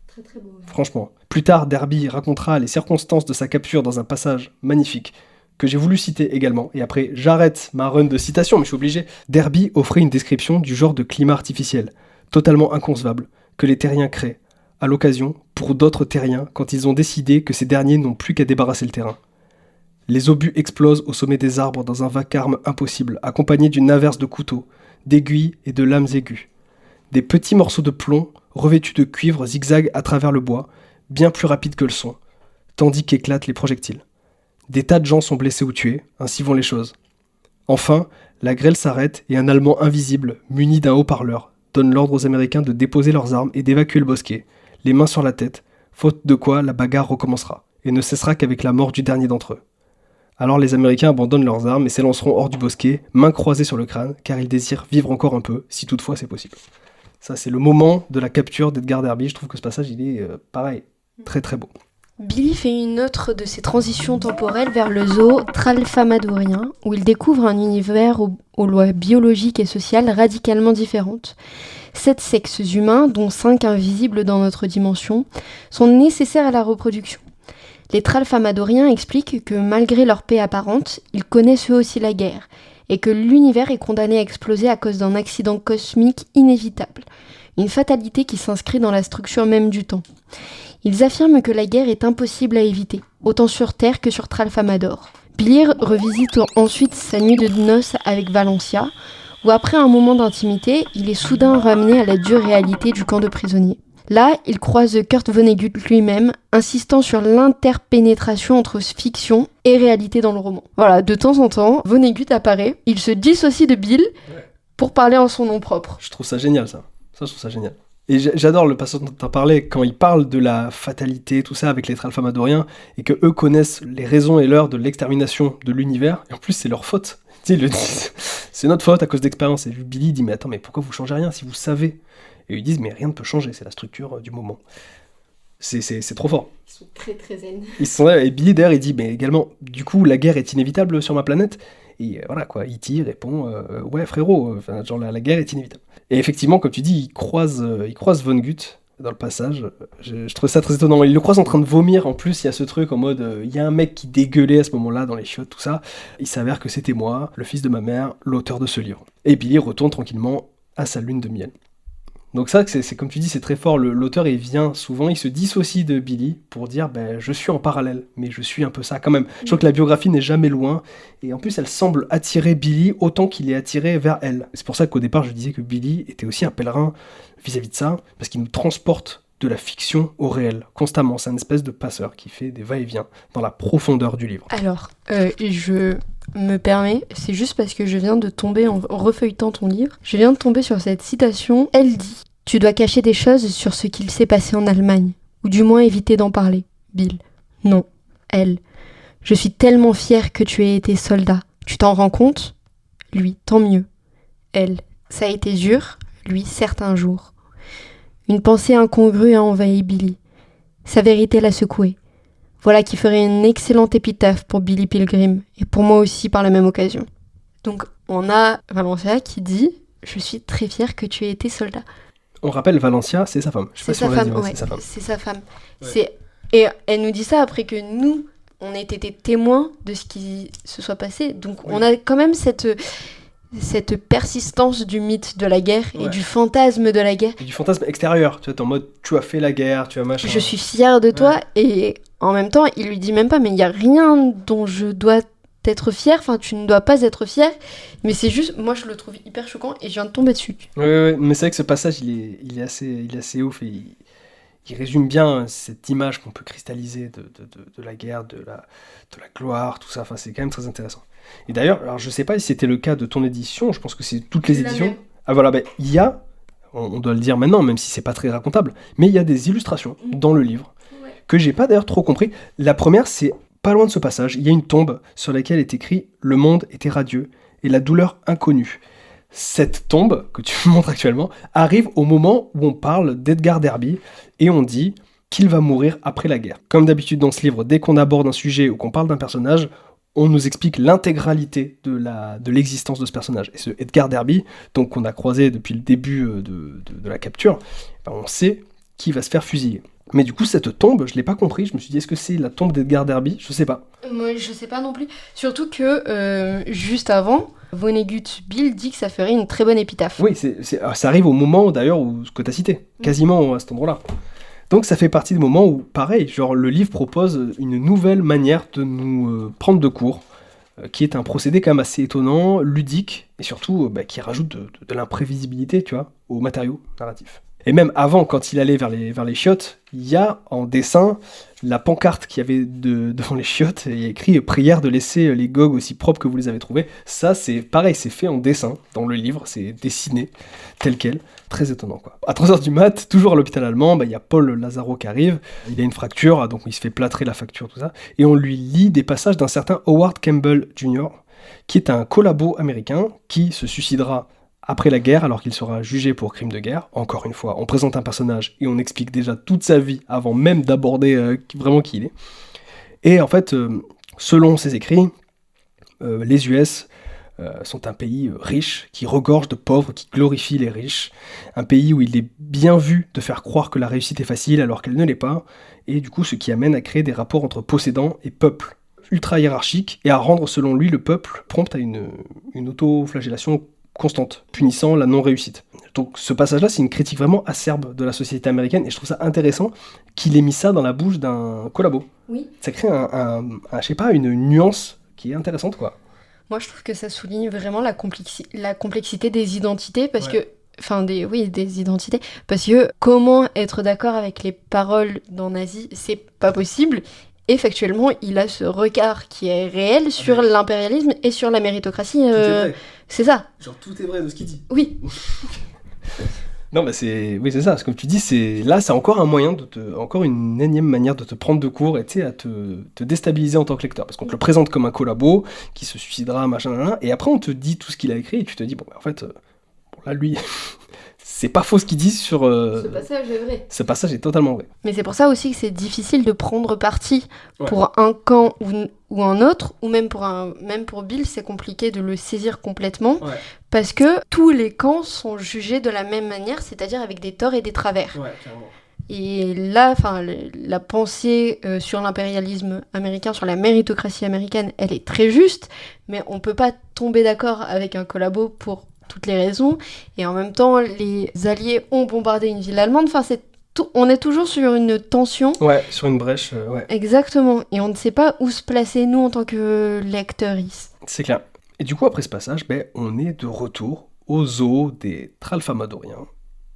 Très très beau. Ouais. Franchement. Plus tard, Derby racontera les circonstances de sa capture dans un passage magnifique que j'ai voulu citer également, et après j'arrête ma run de citation, mais je suis obligé. Derby offrait une description du genre de climat artificiel, totalement inconcevable, que les terriens créent, à l'occasion, pour d'autres terriens, quand ils ont décidé que ces derniers n'ont plus qu'à débarrasser le terrain. Les obus explosent au sommet des arbres dans un vacarme impossible, accompagné d'une averse de couteaux, d'aiguilles et de lames aiguës. Des petits morceaux de plomb, revêtus de cuivre, zigzaguent à travers le bois, bien plus rapides que le son, tandis qu'éclatent les projectiles. Des tas de gens sont blessés ou tués, ainsi vont les choses. Enfin, la grêle s'arrête et un Allemand invisible, muni d'un haut-parleur, donne l'ordre aux Américains de déposer leurs armes et d'évacuer le bosquet, les mains sur la tête, faute de quoi la bagarre recommencera, et ne cessera qu'avec la mort du dernier d'entre eux. Alors les Américains abandonnent leurs armes et s'élanceront hors du bosquet, mains croisées sur le crâne, car ils désirent vivre encore un peu, si toutefois c'est possible. Ça, c'est le moment de la capture d'Edgar Derby. Je trouve que ce passage, il est pareil, très très beau. Billy fait une autre de ses transitions temporelles vers le zoo tralfamadorien, où il découvre un univers aux lois biologiques et sociales radicalement différentes. 7 sexes humains, dont 5 invisibles dans notre dimension, sont nécessaires à la reproduction. Les tralfamadoriens expliquent que malgré leur paix apparente, ils connaissent eux aussi la guerre, et que l'univers est condamné à exploser à cause d'un accident cosmique inévitable, une fatalité qui s'inscrit dans la structure même du temps. Ils affirment que la guerre est impossible à éviter, autant sur Terre que sur Tralfamador. Billy revisite ensuite sa nuit de noces avec Valencia, où après un moment d'intimité, il est soudain ramené à la dure réalité du camp de prisonniers. Là, il croise Kurt Vonnegut lui-même, insistant sur l'interpénétration entre fiction et réalité dans le roman. Voilà, de temps en temps, Vonnegut apparaît, il se dissocie de Bill pour parler en son nom propre. Je trouve ça génial, ça. Ça, je trouve ça génial. Et j'adore le passage dont tu as parlé, quand il parle de la fatalité, tout ça, avec les tralfamadoriens, et que eux connaissent les raisons et l'heure de l'extermination de l'univers, et en plus, c'est leur faute. Tu sais, ils le disent, c'est notre faute à cause d'expérience. Et Billy dit, mais attends, mais pourquoi vous changez rien si vous savez ? Et ils disent, mais rien ne peut changer, c'est la structure du moment. C'est trop fort. Ils sont très très zen. Ils sont là, et Billy d'ailleurs, il dit, mais également, du coup, la guerre est inévitable sur ma planète. Et voilà quoi, E.T. répond, ouais frérot, genre la guerre est inévitable. Et effectivement, comme tu dis, il croise Vonnegut dans le passage. Je trouve ça très étonnant. Il le croise en train de vomir. En plus, il y a ce truc en mode, il y a un mec qui dégueulait à ce moment-là dans les chiottes, tout ça. Il s'avère que c'était moi, le fils de ma mère, l'auteur de ce livre. Et Billy retourne tranquillement à sa lune de miel. Donc ça, c'est comme tu dis, c'est très fort. L'auteur, il vient souvent, il se dissocie de Billy pour dire, je suis en parallèle, mais je suis un peu ça quand même. Je trouve que la biographie n'est jamais loin, et en plus, elle semble attirer Billy autant qu'il est attiré vers elle. C'est pour ça qu'au départ, je disais que Billy était aussi un pèlerin vis-à-vis de ça, parce qu'il nous transporte de la fiction au réel, constamment. C'est une espèce de passeur qui fait des va-et-vient dans la profondeur du livre. Alors, je me permets, c'est juste parce que je viens de tomber, en refeuilletant ton livre, je viens de tomber sur cette citation. Elle dit « Tu dois cacher des choses sur ce qu'il s'est passé en Allemagne, ou du moins éviter d'en parler. Bill. Non. Elle. Je suis tellement fière que tu aies été soldat. Tu t'en rends compte ? Lui. Tant mieux. Elle. Ça a été dur. Lui. Certains jours. Une pensée incongrue a envahi Billy. Sa vérité l'a secoué. Voilà qui ferait une excellente épitaphe pour Billy Pilgrim, et pour moi aussi par la même occasion. Donc, on a Valencia qui dit « Je suis très fière que tu aies été soldat ». On rappelle, Valencia, c'est sa femme. Je sais pas si on l'a dit, ouais, c'est sa femme. C'est sa femme. Ouais. Et elle nous dit ça après que nous, on ait été témoins de ce qui se soit passé. Donc, on a quand même cette persistance du mythe de la guerre et du fantasme de la guerre. Et du fantasme extérieur, tu vois, t'es en mode tu as fait la guerre, tu as machin. Je suis fière de toi, et en même temps, il lui dit même pas, mais il y a rien dont je dois être fière, enfin tu ne dois pas être fière, mais c'est juste, moi je le trouve hyper choquant et je viens de tomber dessus. Ouais, mais c'est vrai que ce passage il est assez ouf et il résume bien cette image qu'on peut cristalliser de la guerre, de la gloire, tout ça. Enfin, c'est quand même très intéressant. Et d'ailleurs, alors je sais pas si c'était le cas de ton édition, je pense que c'est toutes les éditions. Ah voilà, il y a, on doit le dire maintenant, même si c'est pas très racontable, mais il y a des illustrations dans le livre que j'ai pas d'ailleurs trop compris. La première, c'est pas loin de ce passage, il y a une tombe sur laquelle est écrit « Le monde était radieux et la douleur inconnue ». Cette tombe, que tu montres actuellement, arrive au moment où on parle d'Edgar Derby et on dit qu'il va mourir après la guerre. Comme d'habitude dans ce livre, dès qu'on aborde un sujet ou qu'on parle d'un personnage, on nous explique l'intégralité de l'existence de ce personnage. Et ce Edgar Derby, donc qu'on a croisé depuis le début de la capture, on sait qui va se faire fusiller. Mais du coup, cette tombe, je l'ai pas compris. Je me suis dit, est-ce que c'est la tombe d'Edgar Derby ? Je sais pas. Moi, je sais pas non plus. Surtout que, juste avant, Vonnegut Bill dit que ça ferait une très bonne épitaphe. Oui, ça arrive au moment, d'ailleurs, que tu as cité. Quasiment à cet endroit-là. Donc ça fait partie des moments où, pareil, genre le livre propose une nouvelle manière de nous prendre de court, qui est un procédé quand même assez étonnant, ludique, et surtout qui rajoute de l'imprévisibilité, tu vois, au matériau narratif. Et même avant, quand il allait vers les chiottes, il y a en dessin la pancarte qu'il y avait devant les chiottes, et il y a écrit « Prière de laisser les gogues aussi propres que vous les avez trouvés ». Ça, c'est pareil, c'est fait en dessin dans le livre, c'est dessiné tel quel. Très étonnant, quoi. À 3h du mat', toujours à l'hôpital allemand, il y a Paul Lazaro qui arrive, il a une fracture, donc il se fait plâtrer la facture, tout ça, et on lui lit des passages d'un certain Howard Campbell Jr., qui est un collabo américain qui se suicidera après la guerre, alors qu'il sera jugé pour crime de guerre. Encore une fois, on présente un personnage et on explique déjà toute sa vie avant même d'aborder vraiment qui il est. Et en fait, selon ses écrits, les US sont un pays riche, qui regorge de pauvres, qui glorifie les riches. Un pays où il est bien vu de faire croire que la réussite est facile alors qu'elle ne l'est pas. Et du coup, ce qui amène à créer des rapports entre possédants et peuple, ultra hiérarchiques, et à rendre, selon lui, le peuple prompt à une auto-flagellation constante, punissant la non-réussite. Donc ce passage-là, c'est une critique vraiment acerbe de la société américaine, et je trouve ça intéressant qu'il ait mis ça dans la bouche d'un collabo. Oui. Ça crée je sais pas, une nuance qui est intéressante, quoi. Moi, je trouve que ça souligne vraiment la complexité des identités, parce que... Enfin, des identités. Parce que comment être d'accord avec les paroles d'un nazi, c'est pas possible. Et factuellement, il a ce regard qui est réel sur l'impérialisme et sur la méritocratie. Tout est vrai. C'est ça. Genre tout est vrai de ce qu'il dit. Oui. Non, c'est ça. Comme tu dis, c'est encore un moyen encore une énième manière de te prendre de court et à te déstabiliser en tant que lecteur, parce qu'on te le présente comme un collabo qui se suicidera, machin, et après on te dit tout ce qu'il a écrit et tu te dis en fait, là lui, c'est pas faux ce qu'il dit sur. Ce passage est vrai. Ce passage est totalement vrai. Mais c'est pour ça aussi que c'est difficile de prendre parti pour un camp ou un autre, ou même pour Bill, c'est compliqué de le saisir complètement, parce que tous les camps sont jugés de la même manière, c'est-à-dire avec des torts et des travers. Ouais, clairement. Et là, la pensée sur l'impérialisme américain, sur la méritocratie américaine, elle est très juste, mais on peut pas tomber d'accord avec un collabo pour toutes les raisons, et en même temps, les Alliés ont bombardé une ville allemande, on est toujours sur une tension. Ouais, sur une brèche, ouais. Exactement, et on ne sait pas où se placer, nous, en tant que lecteurs. C'est clair. Et du coup, après ce passage, on est de retour au zoo des Tralfamadoriens,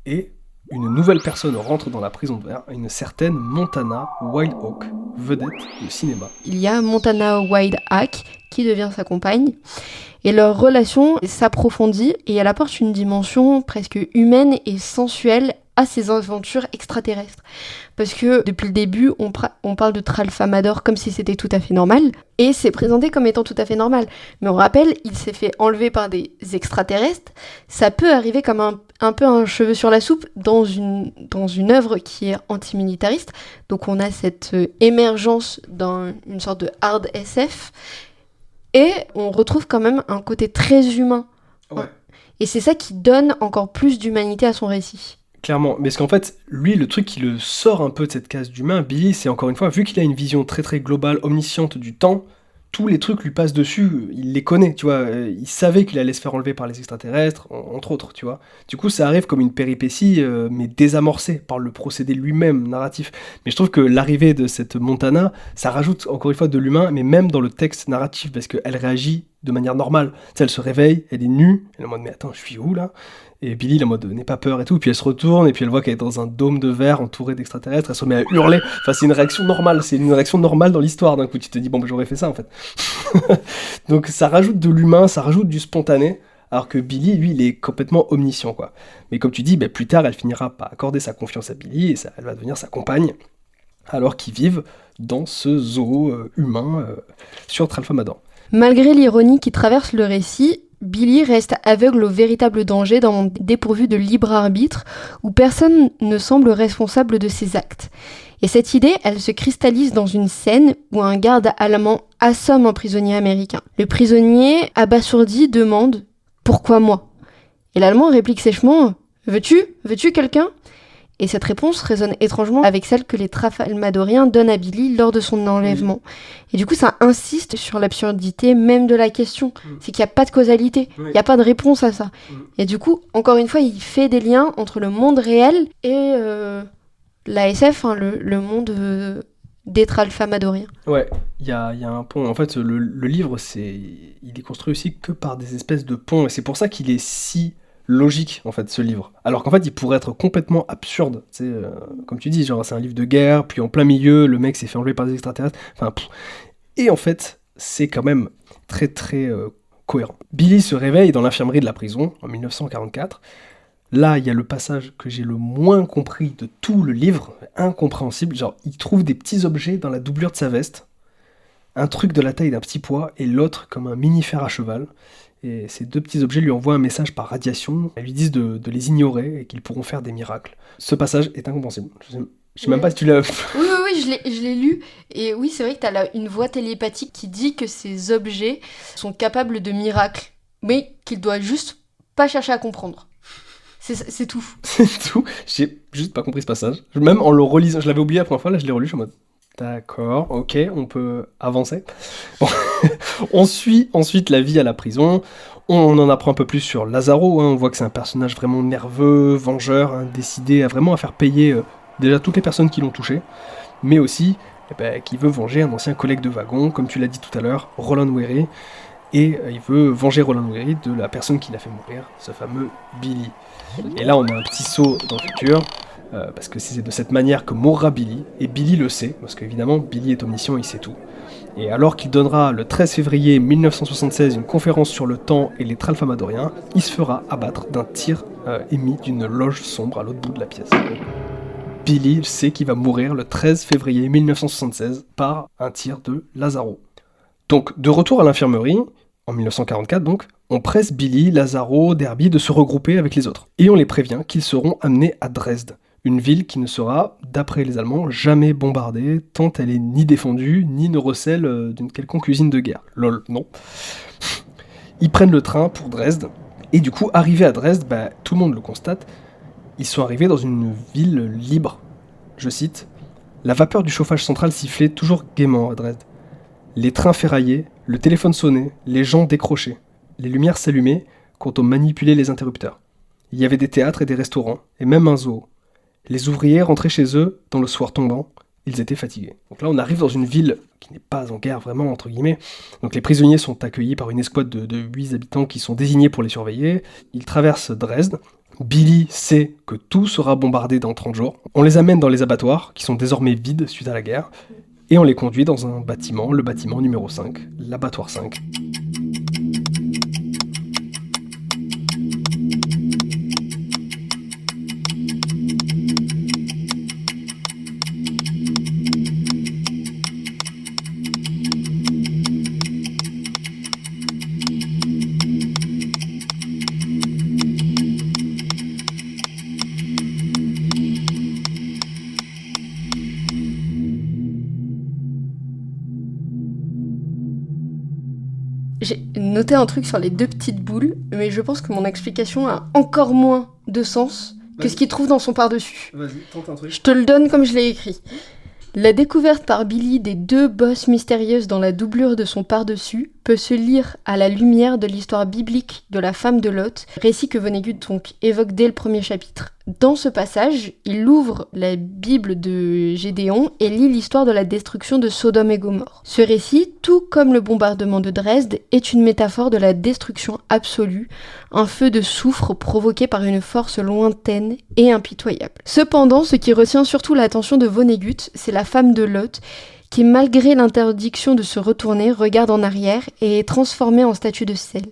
et une nouvelle personne rentre dans la prison de verre, une certaine Montana Wildhawk, vedette de cinéma. Il y a Montana Wildhawk qui devient sa compagne, et leur relation s'approfondit, et elle apporte une dimension presque humaine et sensuelle à ces aventures extraterrestres. Parce que depuis le début, on parle de Tralfamador comme si c'était tout à fait normal, et c'est présenté comme étant tout à fait normal. Mais on rappelle, il s'est fait enlever par des extraterrestres. Ça peut arriver comme un peu un cheveu sur la soupe dans une œuvre qui est antimilitariste. Donc on a cette émergence dans une sorte de hard SF, et on retrouve quand même un côté très humain. Ouais. Et c'est ça qui donne encore plus d'humanité à son récit. Clairement, mais parce qu'en fait, lui, le truc qui le sort un peu de cette case d'humain, Billy, c'est encore une fois, vu qu'il a une vision très très globale, omnisciente du temps, tous les trucs lui passent dessus, il les connaît, tu vois, il savait qu'il allait se faire enlever par les extraterrestres, entre autres, tu vois. Du coup, ça arrive comme une péripétie, mais désamorcée par le procédé lui-même, narratif. Mais je trouve que l'arrivée de cette Montana, ça rajoute encore une fois de l'humain, mais même dans le texte narratif, parce qu'elle réagit de manière normale. Tu sais, elle se réveille, elle est nue, elle est en mode mais attends, je suis où là? Et Billy il est en mode n'aie pas peur et tout, puis elle se retourne et puis elle voit qu'elle est dans un dôme de verre entouré d'extraterrestres, elle se met à hurler. Enfin c'est une réaction normale dans l'histoire d'un coup. Tu te dis bon j'aurais fait ça en fait. Donc ça rajoute de l'humain, ça rajoute du spontané. Alors que Billy, lui, il est complètement omniscient, quoi. Mais comme tu dis, plus tard, elle finira par accorder sa confiance à Billy, et elle va devenir sa compagne, alors qu'ils vivent dans ce zoo humain sur Tralfamadore. Malgré l'ironie qui traverse le récit, Billy reste aveugle au véritable danger d'un monde dépourvu de libre arbitre, où personne ne semble responsable de ses actes. Et cette idée, elle se cristallise dans une scène où un garde allemand assomme un prisonnier américain. Le prisonnier, abasourdi, demande « Pourquoi moi ?» Et l'Allemand réplique sèchement « Veux-tu quelqu'un ?» Et cette réponse résonne étrangement avec celle que les Tralfamadoriens donnent à Billy lors de son enlèvement. Et du coup, ça insiste sur l'absurdité même de la question. C'est qu'il n'y a pas de causalité, il n'y a pas de réponse à ça. Et du coup, encore une fois, il fait des liens entre le monde réel et la SF, le monde des Tralfamadoriens. Ouais, il y a un pont. En fait, le livre, il est construit aussi que par des espèces de ponts. Et c'est pour ça qu'il est si logique, en fait, ce livre. Alors qu'en fait, il pourrait être complètement absurde. Comme tu dis, genre, c'est un livre de guerre, puis en plein milieu, le mec s'est fait enlever par des extraterrestres. Enfin, Et en fait, c'est quand même très, très cohérent. Billy se réveille dans l'infirmerie de la prison, en 1944. Là, il y a le passage que j'ai le moins compris de tout le livre, incompréhensible. Genre, il trouve des petits objets dans la doublure de sa veste. Un truc de la taille d'un petit pois, et l'autre comme un mini fer à cheval. Et ces deux petits objets lui envoient un message par radiation. Elles lui disent de les ignorer et qu'ils pourront faire des miracles. Ce passage est incompréhensible. Je sais même pas si tu l'as... Oui, je l'ai lu. Et oui, c'est vrai que t'as une voix télépathique qui dit que ces objets sont capables de miracles, mais qu'il doit juste pas chercher à comprendre. C'est tout. C'est tout. J'ai juste pas compris ce passage. Même en le relisant, je l'avais oublié la première fois, là je l'ai relu, je suis en mode... D'accord, ok, on peut avancer. Bon. On suit ensuite la vie à la prison. On en apprend un peu plus sur Lazaro. On voit que c'est un personnage vraiment nerveux, vengeur, décidé à vraiment faire payer déjà toutes les personnes qui l'ont touché, mais aussi qui veut venger un ancien collègue de wagon, comme tu l'as dit tout à l'heure, Roland Weary. Et il veut venger Roland Weary de la personne qui l'a fait mourir, ce fameux Billy. Et là, on a un petit saut dans le futur. Parce que c'est de cette manière que mourra Billy, et Billy le sait, parce qu'évidemment Billy est omniscient, il sait tout. Et alors qu'il donnera le 13 février 1976 une conférence sur le temps et les Tralfamadoriens, il se fera abattre d'un tir émis d'une loge sombre à l'autre bout de la pièce. Billy sait qu'il va mourir le 13 février 1976 par un tir de Lazaro. Donc de retour à l'infirmerie, en 1944 donc, on presse Billy, Lazaro, Derby de se regrouper avec les autres. Et on les prévient qu'ils seront amenés à Dresde. Une ville qui ne sera, d'après les Allemands, jamais bombardée, tant elle est ni défendue, ni ne recèle d'une quelconque usine de guerre. Lol, non. Ils prennent le train pour Dresde, et du coup, arrivés à Dresde, tout le monde le constate, ils sont arrivés dans une ville libre. Je cite, « La vapeur du chauffage central sifflait toujours gaiement à Dresde. Les trains ferraillaient, le téléphone sonnait, les gens décrochaient. Les lumières s'allumaient quand on manipulait les interrupteurs. Il y avait des théâtres et des restaurants, et même un zoo. Les ouvriers rentraient chez eux dans le soir tombant, ils étaient fatigués. » Donc là, on arrive dans une ville qui n'est pas en guerre vraiment, entre guillemets. Donc les prisonniers sont accueillis par une escouade de 8 habitants qui sont désignés pour les surveiller. Ils traversent Dresde. Billy sait que tout sera bombardé dans 30 jours. On les amène dans les abattoirs, qui sont désormais vides suite à la guerre, et on les conduit dans un bâtiment, le bâtiment numéro 5, l'abattoir 5. J'ai noté un truc sur les deux petites boules, mais je pense que mon explication a encore moins de sens que ce qu'il trouve dans son par-dessus. Vas-y, tente un truc. Je te le donne comme je l'ai écrit. La découverte par Billy des deux bosses mystérieuses dans la doublure de son par-dessus peut se lire à la lumière de l'histoire biblique de la femme de Lot, récit que Vonnegut donc évoque dès le premier chapitre. Dans ce passage, il ouvre la Bible de Gédéon et lit l'histoire de la destruction de Sodome et Gomorrhe. Ce récit, tout comme le bombardement de Dresde, est une métaphore de la destruction absolue, un feu de soufre provoqué par une force lointaine et impitoyable. Cependant, ce qui retient surtout l'attention de Vonnegut, c'est la femme de Lot, qui, malgré l'interdiction de se retourner, regarde en arrière et est transformée en statue de sel.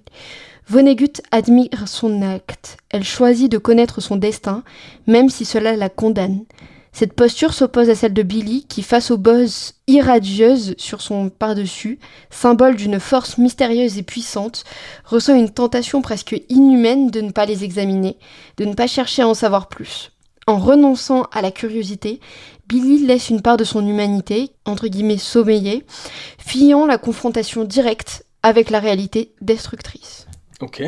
Vonnegut admire son acte. Elle choisit de connaître son destin, même si cela la condamne. Cette posture s'oppose à celle de Billy, qui, face aux bosses irradieuses sur son par-dessus, symbole d'une force mystérieuse et puissante, ressent une tentation presque inhumaine de ne pas les examiner, de ne pas chercher à en savoir plus. En renonçant à la curiosité, Billy laisse une part de son humanité, entre guillemets sommeiller, fuyant la confrontation directe avec la réalité destructrice. Ok.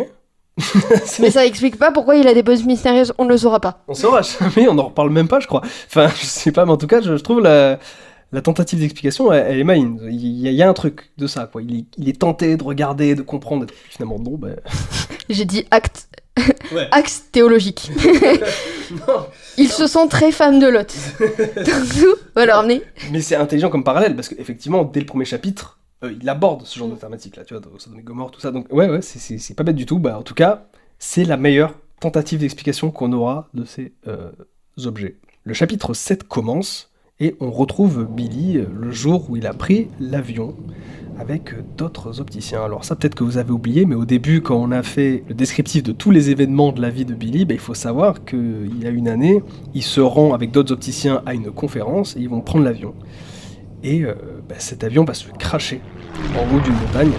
Mais ça explique pas pourquoi il a des bosses mystérieuses, on ne le saura pas. On saura jamais, on n'en reparle même pas, je crois. Enfin, je sais pas, mais en tout cas, je trouve la tentative d'explication, elle est maligne. Il y a un truc de ça, quoi. Il est tenté de regarder, de comprendre, et puis finalement, non, ben... J'ai dit acte. Ouais. Axe théologique. Non. Il se sent très femme de Lot. Voilà, emmener. Mais c'est intelligent comme parallèle, parce qu'effectivement, dès le premier chapitre, il aborde ce genre de thématique-là, tu vois, Sodome et Gomorrhe, tout ça. Donc, ouais, c'est pas bête du tout. Bah, en tout cas, c'est la meilleure tentative d'explication qu'on aura de ces objets. Le chapitre 7 commence, et on retrouve Billy le jour où il a pris l'avion avec d'autres opticiens. Alors ça, peut-être que vous avez oublié, mais au début, quand on a fait le descriptif de tous les événements de la vie de Billy, il faut savoir qu'il y a une année, il se rend avec d'autres opticiens à une conférence, et ils vont prendre l'avion. Et cet avion va se cracher en haut d'une montagne.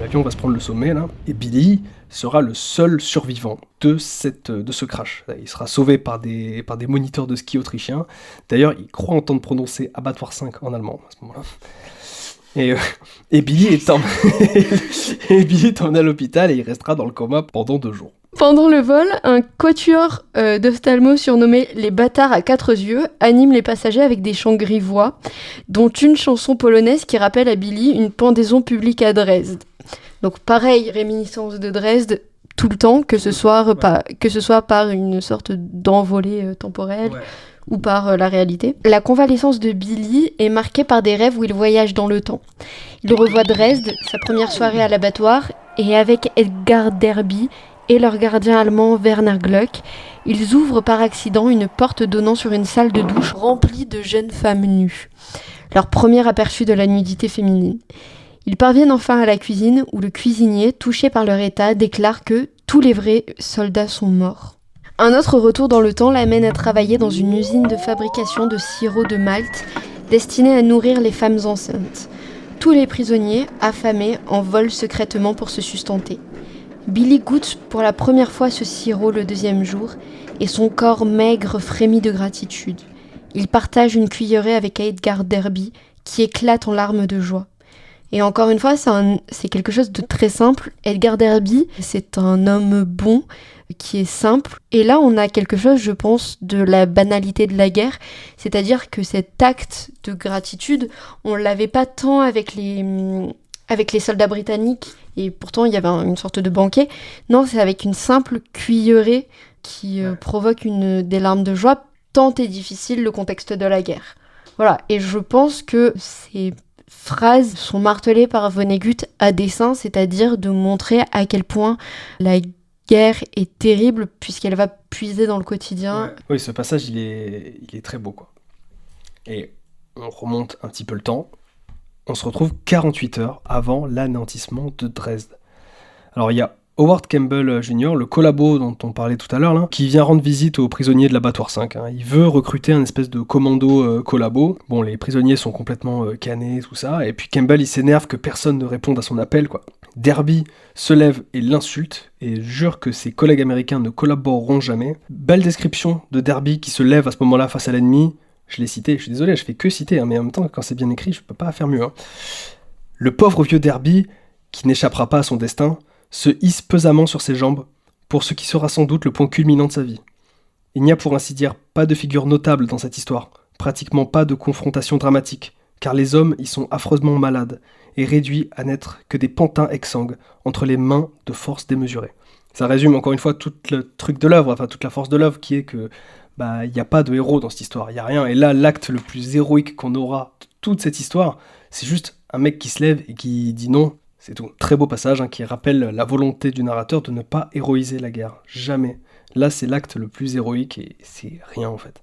L'avion va se prendre le sommet, là, et Billy sera le seul survivant de ce crash. Il sera sauvé par des moniteurs de ski autrichiens. D'ailleurs, il croit entendre prononcer Abattoir 5 en allemand, à ce moment-là. Et Billy est emmené à l'hôpital et il restera dans le coma pendant 2 jours. Pendant le vol, un quatuor d'ophtalmos surnommé les bâtards à 4 yeux anime les passagers avec des chants grivois, dont une chanson polonaise qui rappelle à Billy une pendaison publique à Dresde. Donc pareil, réminiscence de Dresde tout le temps, que ce soit par une sorte d'envolée temporelle. Ouais. Ou par la réalité. La convalescence de Billy est marquée par des rêves où il voyage dans le temps. Il revoit Dresde, sa première soirée à l'abattoir, et avec Edgar Derby et leur gardien allemand Werner Gluck, ils ouvrent par accident une porte donnant sur une salle de douche remplie de jeunes femmes nues. Leur premier aperçu de la nudité féminine. Ils parviennent enfin à la cuisine où le cuisinier, touché par leur état, déclare que tous les vrais soldats sont morts. Un autre retour dans le temps l'amène à travailler dans une usine de fabrication de sirop de malt destinée à nourrir les femmes enceintes. Tous les prisonniers, affamés, en volent secrètement pour se sustenter. Billy goûte pour la première fois ce sirop le 2e jour et son corps maigre frémit de gratitude. Il partage une cuillerée avec Edgar Derby qui éclate en larmes de joie. Et encore une fois, c'est quelque chose de très simple. Edgar Derby, c'est un homme bon, qui est simple. Et là, on a quelque chose, je pense, de la banalité de la guerre. C'est-à-dire que cet acte de gratitude, on l'avait pas tant avec les soldats britanniques. Et pourtant, il y avait une sorte de banquet. Non, c'est avec une simple cuillerée qui provoque des larmes de joie, tant est difficile le contexte de la guerre. Voilà. Et je pense que ces phrases sont martelées par Vonnegut à dessein, c'est-à-dire de montrer à quel point la guerre est terrible puisqu'elle va puiser dans le quotidien. Ouais. Oui, ce passage, il est très beau, quoi. Et on remonte un petit peu le temps. On se retrouve 48 heures avant l'anéantissement de Dresde. Alors, il y a Howard Campbell Jr., le collabo dont on parlait tout à l'heure, là, qui vient rendre visite aux prisonniers de l'abattoir 5. Il veut recruter un espèce de commando collabo. Bon, les prisonniers sont complètement canés, tout ça. Et puis Campbell, il s'énerve que personne ne réponde à son appel, quoi. Derby se lève et l'insulte, et jure que ses collègues américains ne collaboreront jamais. Belle description de Derby qui se lève à ce moment-là face à l'ennemi. Je l'ai cité, je suis désolé, je fais que citer, mais en même temps, quand c'est bien écrit, je peux pas faire mieux. Le pauvre vieux Derby, qui n'échappera pas à son destin, se hisse pesamment sur ses jambes, pour ce qui sera sans doute le point culminant de sa vie. Il n'y a pour ainsi dire pas de figure notable dans cette histoire, pratiquement pas de confrontation dramatique, car les hommes y sont affreusement malades, et réduits à n'être que des pantins exsangues, entre les mains de force démesurée. Ça résume encore une fois tout le truc de l'œuvre, enfin toute la force de l'œuvre, qui est que il n'y a pas de héros dans cette histoire, il n'y a rien. Et là, l'acte le plus héroïque qu'on aura de toute cette histoire, c'est juste un mec qui se lève et qui dit non, c'est tout. Très beau passage qui rappelle la volonté du narrateur de ne pas héroïser la guerre, jamais. Là, c'est l'acte le plus héroïque et c'est rien en fait.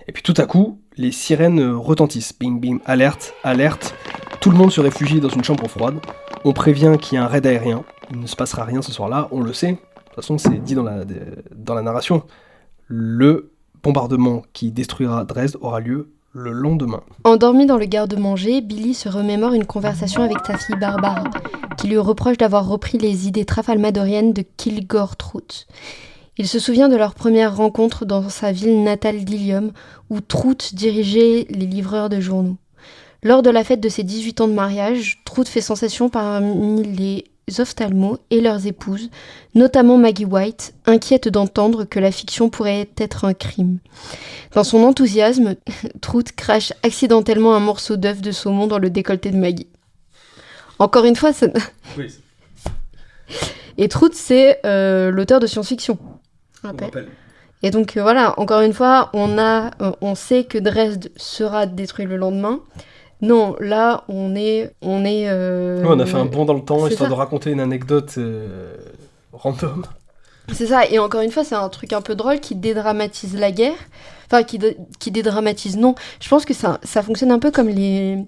Et puis tout à coup, les sirènes retentissent. Bing, bing, alerte, alerte. Tout le monde se réfugie dans une chambre froide. On prévient qu'il y a un raid aérien. Il ne se passera rien ce soir-là, on le sait. De toute façon, c'est dit dans la narration. Le bombardement qui détruira Dresde aura lieu le lendemain. Endormi dans le garde-manger, Billy se remémore une conversation avec sa fille Barbara, qui lui reproche d'avoir repris les idées trafalmadoriennes de Kilgore Trout. Il se souvient de leur première rencontre dans sa ville natale d'Ilium, où Trout dirigeait les livreurs de journaux. Lors de la fête de ses 18 ans de mariage, Trout fait sensation parmi les ophtalmos et leurs épouses, notamment Maggie White, inquiète d'entendre que la fiction pourrait être un crime. Dans son enthousiasme, Trout crache accidentellement un morceau d'œuf de saumon dans le décolleté de Maggie. Encore une fois, ça... Oui. Et Trout, c'est l'auteur de science-fiction. On rappelle. Et donc voilà, encore une fois, on sait que Dresde sera détruit le lendemain. Non, là, on a fait un bond dans le temps, histoire ça. de raconter une anecdote random. C'est ça, et encore une fois, c'est un truc un peu drôle qui dédramatise la guerre. Enfin, qui dédramatise, non. Je pense que ça fonctionne un peu comme les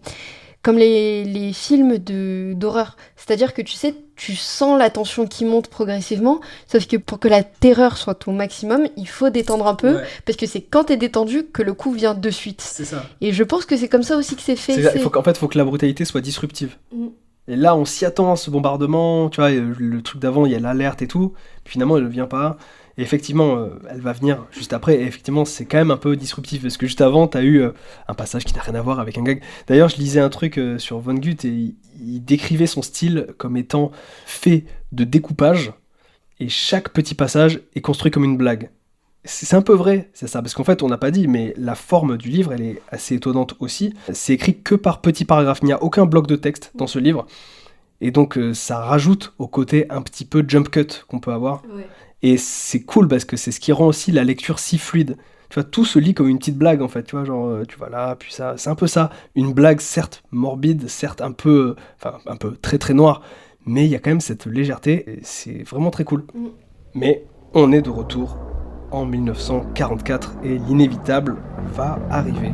films d'horreur. C'est-à-dire que tu sens la tension qui monte progressivement, sauf que pour que la terreur soit au maximum, il faut détendre un peu, parce que c'est quand t'es détendu que le coup vient de suite. C'est ça. Et je pense que c'est comme ça aussi que c'est fait. Il faut que la brutalité soit disruptive. Et là, on s'y attend, ce bombardement, tu vois, le truc d'avant, il y a l'alerte et tout, puis finalement, elle ne vient pas. Et effectivement, elle va venir juste après, et effectivement, c'est quand même un peu disruptif, parce que juste avant, t'as eu un passage qui n'a rien à voir avec un gag. D'ailleurs, je lisais un truc sur Vonnegut, et il décrivait son style comme étant fait de découpage, et chaque petit passage est construit comme une blague. C'est un peu vrai, c'est ça, parce qu'en fait, on n'a pas dit, mais la forme du livre, elle est assez étonnante aussi. C'est écrit que par petits paragraphes, il n'y a aucun bloc de texte dans ce livre, et donc ça rajoute au côté un petit peu jump cut qu'on peut avoir. Ouais. Et c'est cool parce que c'est ce qui rend aussi la lecture si fluide. Tu vois, tout se lit comme une petite blague en fait. Tu vois, genre, tu vas là, puis ça. C'est un peu ça. Une blague, certes morbide, certes un peu très très noire, mais il y a quand même cette légèreté et c'est vraiment très cool. Mais on est de retour en 1944 et l'inévitable va arriver.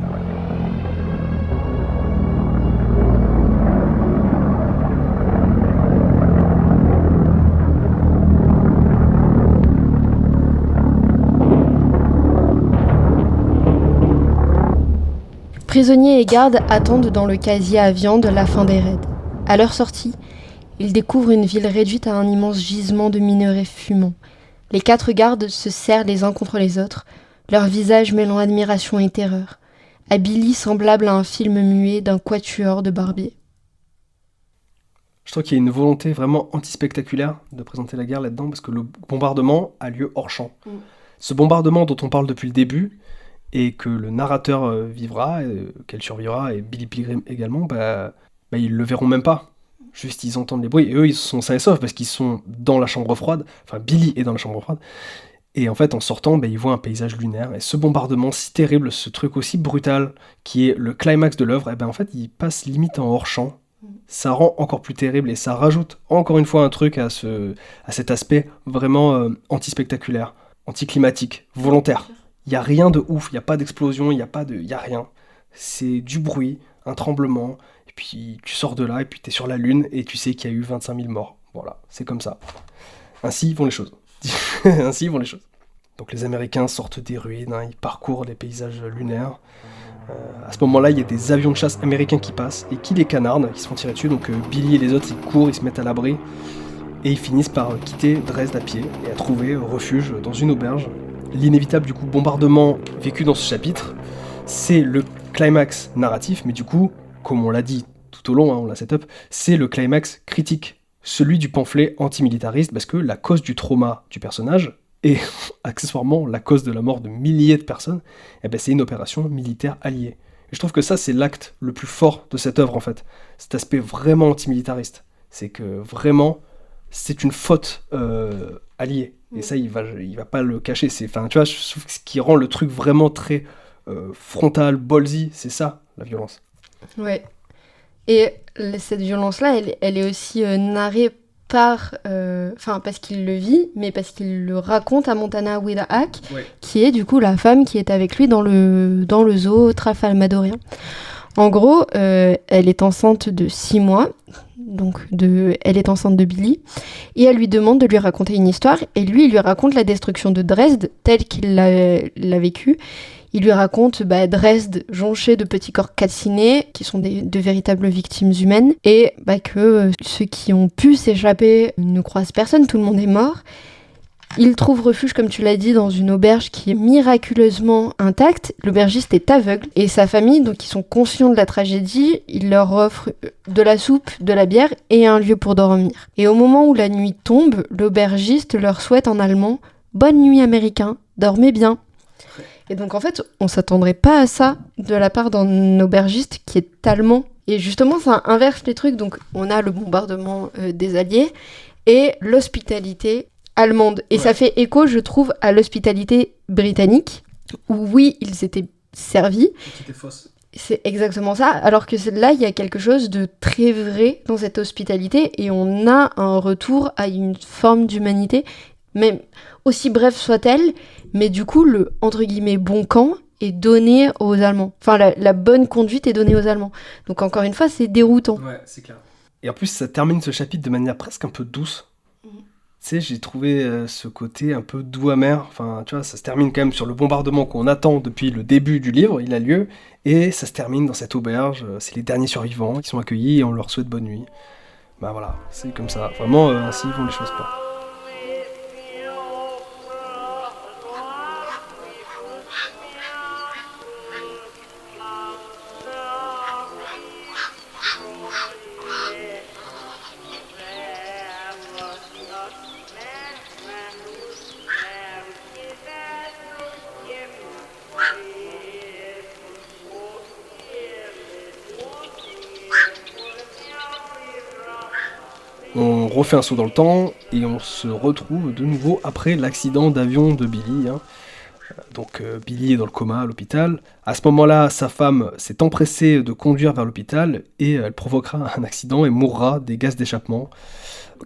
Prisonniers et gardes attendent dans le casier à viande la fin des raids. À leur sortie, ils découvrent une ville réduite à un immense gisement de minerais fumants. Les 4 gardes se serrent les uns contre les autres, leurs visages mêlant admiration et terreur. À Billy semblable à un film muet d'un quatuor de barbiers. Je trouve qu'il y a une volonté vraiment anti-spectaculaire de présenter la guerre là-dedans, parce que le bombardement a lieu hors champ. Ce bombardement dont on parle depuis le début, et que le narrateur vivra, qu'elle survivra, et Billy Pilgrim également, ils le verront même pas. Juste, ils entendent les bruits, et eux, ils sont sains et saufs, parce qu'ils sont dans la chambre froide, enfin, Billy est dans la chambre froide, et en fait, en sortant, ils voient un paysage lunaire, et ce bombardement si terrible, ce truc aussi brutal, qui est le climax de l'œuvre, en fait, il passe limite en hors-champ. Ça rend encore plus terrible, et ça rajoute encore une fois un truc à cet aspect vraiment anti-spectaculaire, anti-climatique, volontaire. Il n'y a rien de ouf, il n'y a pas d'explosion, il n'y a rien. C'est du bruit, un tremblement, et puis tu sors de là, et puis tu es sur la Lune, et tu sais qu'il y a eu 25 000 morts. Voilà, c'est comme ça. Ainsi vont les choses. Ainsi vont les choses. Donc les Américains sortent des ruines, ils parcourent les paysages lunaires. À ce moment-là, il y a des avions de chasse américains qui passent, et qui les canardent, qui se font tirer dessus, donc Billy et les autres, ils courent, ils se mettent à l'abri, et ils finissent par quitter Dresde à pied, et à trouver refuge dans une auberge. L'inévitable du coup bombardement vécu dans ce chapitre, c'est le climax narratif, mais du coup, comme on l'a dit tout au long, on l'a set-up, c'est le climax critique, celui du pamphlet antimilitariste, parce que la cause du trauma du personnage, et accessoirement la cause de la mort de milliers de personnes, c'est une opération militaire alliée. Et je trouve que ça, c'est l'acte le plus fort de cette œuvre, en fait. Cet aspect vraiment antimilitariste. C'est que vraiment, c'est une faute alliée. Et ça, il va pas le cacher. Enfin, tu vois, je trouve que ce qui rend le truc vraiment très frontal, ballsy, c'est ça, la violence. Ouais. Et cette violence-là, elle est aussi narrée par... parce qu'il le vit, mais parce qu'il le raconte à Montana Whitack, qui est du coup la femme qui est avec lui dans le zoo trafalmadorien. En gros, elle est enceinte de 6 mois, elle est enceinte de Billy, et elle lui demande de lui raconter une histoire, et lui, il lui raconte la destruction de Dresde, telle qu'il l'a vécue. Il lui raconte Dresde jonché de petits corps calcinés, qui sont de véritables victimes humaines, et que ceux qui ont pu s'échapper ne croisent personne, tout le monde est mort. Il trouve refuge, comme tu l'as dit, dans une auberge qui est miraculeusement intacte. L'aubergiste est aveugle, et sa famille, donc ils sont conscients de la tragédie, il leur offre de la soupe, de la bière et un lieu pour dormir. Et au moment où la nuit tombe, l'aubergiste leur souhaite en allemand « Bonne nuit américain, dormez bien ». Et donc en fait, on s'attendrait pas à ça de la part d'un aubergiste qui est allemand. Et justement, ça inverse les trucs. Donc on a le bombardement des Alliés et l'hospitalité allemande. Et ça fait écho, je trouve, à l'hospitalité britannique, où oui, ils étaient servis. Qui était fausse. C'est exactement ça. Alors que là, il y a quelque chose de très vrai dans cette hospitalité et on a un retour à une forme d'humanité, même aussi brève soit-elle, mais du coup, le, entre guillemets, bon camp est donné aux Allemands. Enfin, la bonne conduite est donnée aux Allemands. Donc, encore une fois, c'est déroutant. Ouais, c'est clair. Et en plus, ça termine ce chapitre de manière presque un peu douce. Tu sais, j'ai trouvé ce côté un peu doux-amer. Enfin, tu vois, ça se termine quand même sur le bombardement qu'on attend depuis le début du livre, il a lieu, et ça se termine dans cette auberge. C'est les derniers survivants qui sont accueillis et on leur souhaite bonne nuit. Bah voilà, c'est comme ça. Vraiment, ainsi vont les choses pas. On refait un saut dans le temps et on se retrouve de nouveau après l'accident d'avion de Billy. Donc Billy est dans le coma à l'hôpital. À ce moment-là, sa femme s'est empressée de conduire vers l'hôpital et elle provoquera un accident et mourra des gaz d'échappement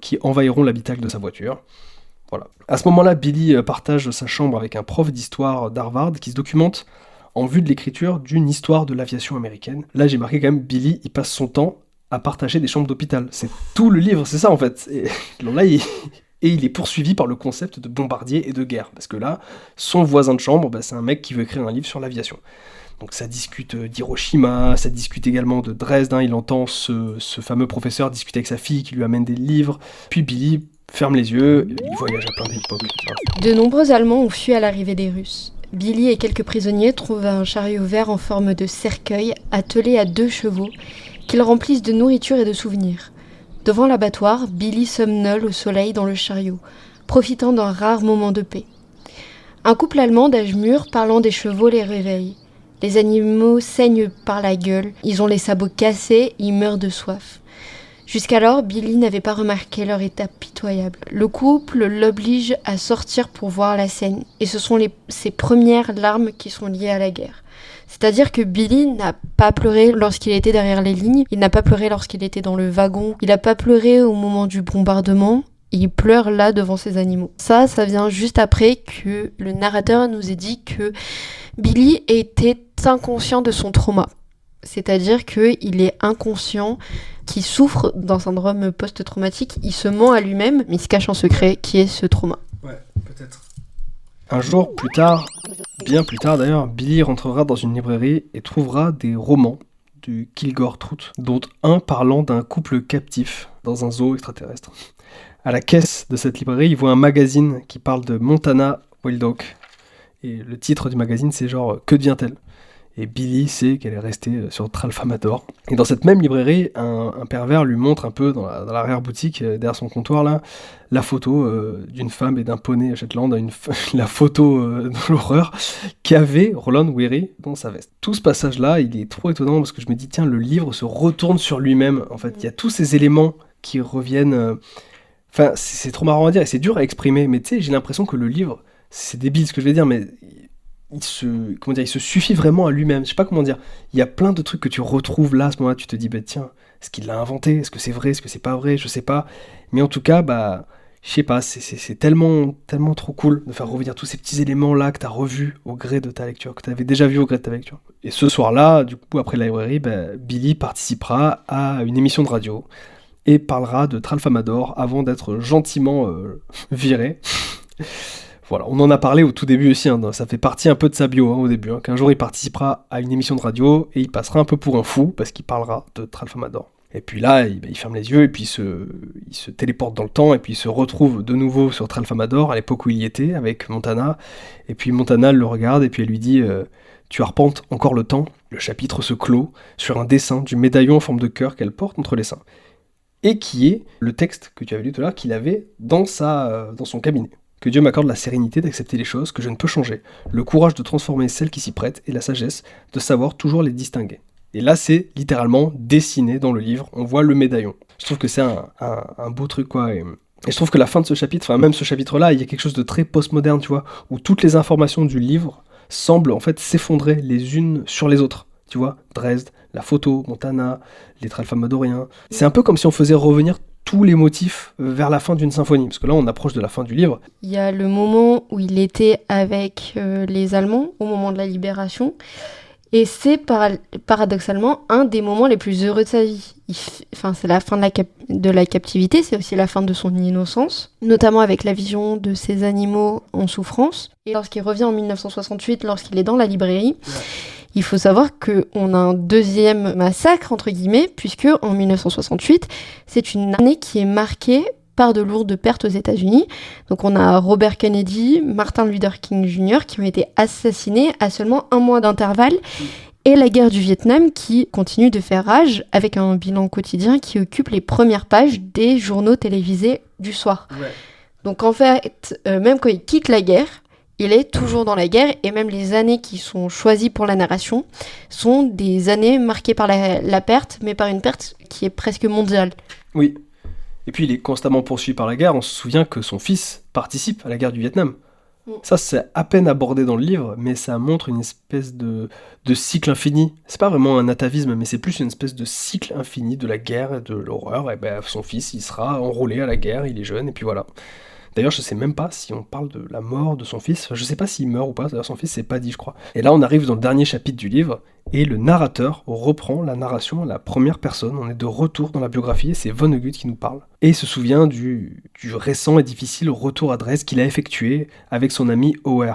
qui envahiront l'habitacle de sa voiture. Voilà. À ce moment-là, Billy partage sa chambre avec un prof d'histoire d'Harvard qui se documente en vue de l'écriture d'une histoire de l'aviation américaine. Là, j'ai marqué quand même, Billy, il passe son temps à partager des chambres d'hôpital. C'est tout le livre, c'est ça en fait. Et là, il est poursuivi par le concept de bombardier et de guerre. Parce que là, son voisin de chambre, c'est un mec qui veut écrire un livre sur l'aviation. Donc ça discute d'Hiroshima, ça discute également de Dresde. Il entend ce fameux professeur discuter avec sa fille qui lui amène des livres. Puis Billy ferme les yeux, il voyage à plein d'époques. De nombreux Allemands ont fui à l'arrivée des Russes. Billy et quelques prisonniers trouvent un chariot vert en forme de cercueil attelé à 2 chevaux qu'ils remplissent de nourriture et de souvenirs. Devant l'abattoir, Billy somnole au soleil dans le chariot, profitant d'un rare moment de paix. Un couple allemand d'âge mûr parlant des chevaux les réveille. Les animaux saignent par la gueule, ils ont les sabots cassés, ils meurent de soif. Jusqu'alors, Billy n'avait pas remarqué leur état pitoyable. Le couple l'oblige à sortir pour voir la scène, et ce sont ses premières larmes qui sont liées à la guerre. C'est-à-dire que Billy n'a pas pleuré lorsqu'il était derrière les lignes, il n'a pas pleuré lorsqu'il était dans le wagon, il n'a pas pleuré au moment du bombardement, il pleure là devant ses animaux. Ça vient juste après que le narrateur nous ait dit que Billy était inconscient de son trauma. C'est-à-dire qu'il est inconscient, qu'il souffre d'un syndrome post-traumatique, il se ment à lui-même, mais il se cache un secret qui est ce trauma. Ouais, peut-être. Un jour plus tard, bien plus tard d'ailleurs, Billy rentrera dans une librairie et trouvera des romans du Kilgore Trout, dont un parlant d'un couple captif dans un zoo extraterrestre. À la caisse de cette librairie, il voit un magazine qui parle de Montana Wild Oak. Et le titre du magazine, c'est genre « Que devient-elle ?» et Billy sait qu'elle est restée sur Tralfamadore. Et dans cette même librairie, un pervers lui montre un peu dans l'arrière-boutique, derrière son comptoir là, la photo d'une femme et d'un poney Shetland, la photo de l'horreur qu'avait Roland Weary dans sa veste. Tout ce passage-là, il est trop étonnant parce que je me dis, tiens, le livre se retourne sur lui-même. En fait, il y a tous ces éléments qui reviennent... Enfin, c'est trop marrant à dire et c'est dur à exprimer, mais tu sais, j'ai l'impression que le livre, c'est débile ce que je vais dire, mais il se suffit vraiment à lui-même. Je sais pas comment dire. Il y a plein de trucs que tu retrouves là, à ce moment-là, tu te dis, bah tiens, est-ce qu'il l'a inventé? Est-ce que c'est vrai? Est-ce que c'est pas vrai? Je sais pas. Mais en tout cas, bah, je sais pas, c'est tellement, tellement trop cool de faire revenir tous ces petits éléments-là que t'as revus au gré de ta lecture, que t'avais déjà vu au gré de ta lecture. Et ce soir-là, du coup, après la librairie, bah, Billy participera à une émission de radio et parlera de Tralfamadore avant d'être gentiment viré. Voilà, on en a parlé au tout début aussi, hein, ça fait partie un peu de sa bio au début, qu'un jour il participera à une émission de radio et il passera un peu pour un fou parce qu'il parlera de Tralfamadore. Et puis là, il ferme les yeux et puis il se téléporte dans le temps et puis il se retrouve de nouveau sur Tralfamadore à l'époque où il y était avec Montana. Et puis Montana le regarde et puis elle lui dit tu arpentes encore le temps. Le chapitre se clôt sur un dessin du médaillon en forme de cœur qu'elle porte entre les seins. Et qui est le texte que tu avais lu tout à l'heure qu'il avait dans son cabinet. Que Dieu m'accorde la sérénité d'accepter les choses que je ne peux changer, le courage de transformer celles qui s'y prêtent et la sagesse de savoir toujours les distinguer. Et là, c'est littéralement dessiné dans le livre, on voit le médaillon. Je trouve que c'est un beau truc, quoi. Et je trouve que la fin de ce chapitre, enfin même ce chapitre-là, il y a quelque chose de très postmoderne, tu vois, où toutes les informations du livre semblent en fait s'effondrer les unes sur les autres. Tu vois, Dresde, la photo, Montana, les Tralfamadoriens. C'est un peu comme si on faisait revenir tous les motifs vers la fin d'une symphonie, parce que là on approche de la fin du livre. Il y a le moment où il était avec les Allemands, au moment de la libération, et c'est paradoxalement un des moments les plus heureux de sa vie. C'est la fin de la captivité, c'est aussi la fin de son innocence, notamment avec la vision de ces animaux en souffrance. Et lorsqu'il revient en 1968, lorsqu'il est dans la librairie, il faut savoir qu'on a un deuxième massacre, entre guillemets, puisque en 1968, c'est une année qui est marquée par de lourdes pertes aux États-Unis. Donc on a Robert Kennedy, Martin Luther King Jr. qui ont été assassinés à seulement un mois d'intervalle, et la guerre du Vietnam qui continue de faire rage avec un bilan quotidien qui occupe les premières pages des journaux télévisés du soir. Ouais. Donc en fait, même quand il quitte la guerre, il est toujours dans la guerre, et même les années qui sont choisies pour la narration sont des années marquées par la perte, mais par une perte qui est presque mondiale. Oui. Et puis il est constamment poursuivi par la guerre. On se souvient que son fils participe à la guerre du Vietnam. Ça, c'est à peine abordé dans le livre, mais ça montre une espèce de cycle infini. C'est pas vraiment un atavisme, mais c'est plus une espèce de cycle infini de la guerre et de l'horreur. Et ben, son fils, il sera enrôlé à la guerre, il est jeune, et puis voilà. D'ailleurs, je sais même pas si on parle de la mort de son fils. Enfin, je sais pas s'il meurt ou pas. D'ailleurs, son fils, c'est pas dit, je crois. Et là, on arrive dans le dernier chapitre du livre, et le narrateur reprend la narration à la première personne. On est de retour dans la biographie, et c'est Vonnegut qui nous parle. Et il se souvient du récent et difficile retour à Dresde qu'il a effectué avec son ami Auer,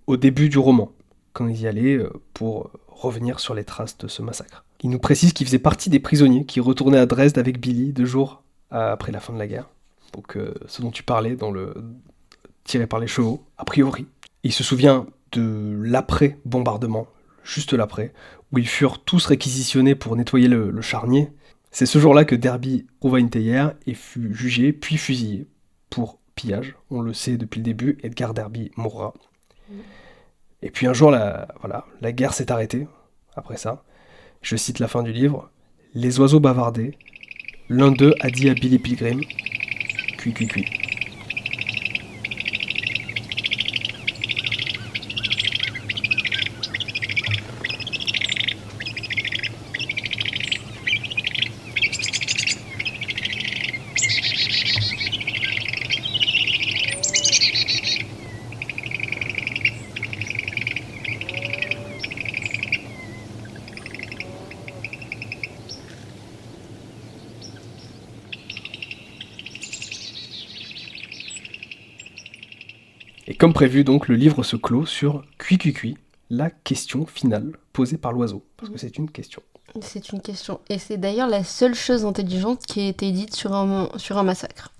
au début du roman, quand il y allait pour revenir sur les traces de ce massacre. Il nous précise qu'il faisait partie des prisonniers qui retournaient à Dresde avec Billy 2 jours après la fin de la guerre. Donc ce dont tu parlais dans le tiré par les chevaux, a priori. Il se souvient de l'après-bombardement, juste l'après, où ils furent tous réquisitionnés pour nettoyer le charnier. C'est ce jour-là que Derby trouva une théière et fut jugé, puis fusillé pour pillage. On le sait depuis le début, Edgar Derby mourra. Et puis un jour, la guerre s'est arrêtée, après ça. Je cite la fin du livre. « Les oiseaux bavardaient. L'un d'eux a dit à Billy Pilgrim... Cui, cui, cui. » Et comme prévu, donc, le livre se clôt sur Cui Cui Cui, la question finale posée par l'oiseau. Parce que c'est une question. C'est une question. Et c'est d'ailleurs la seule chose intelligente qui a été dite sur un massacre.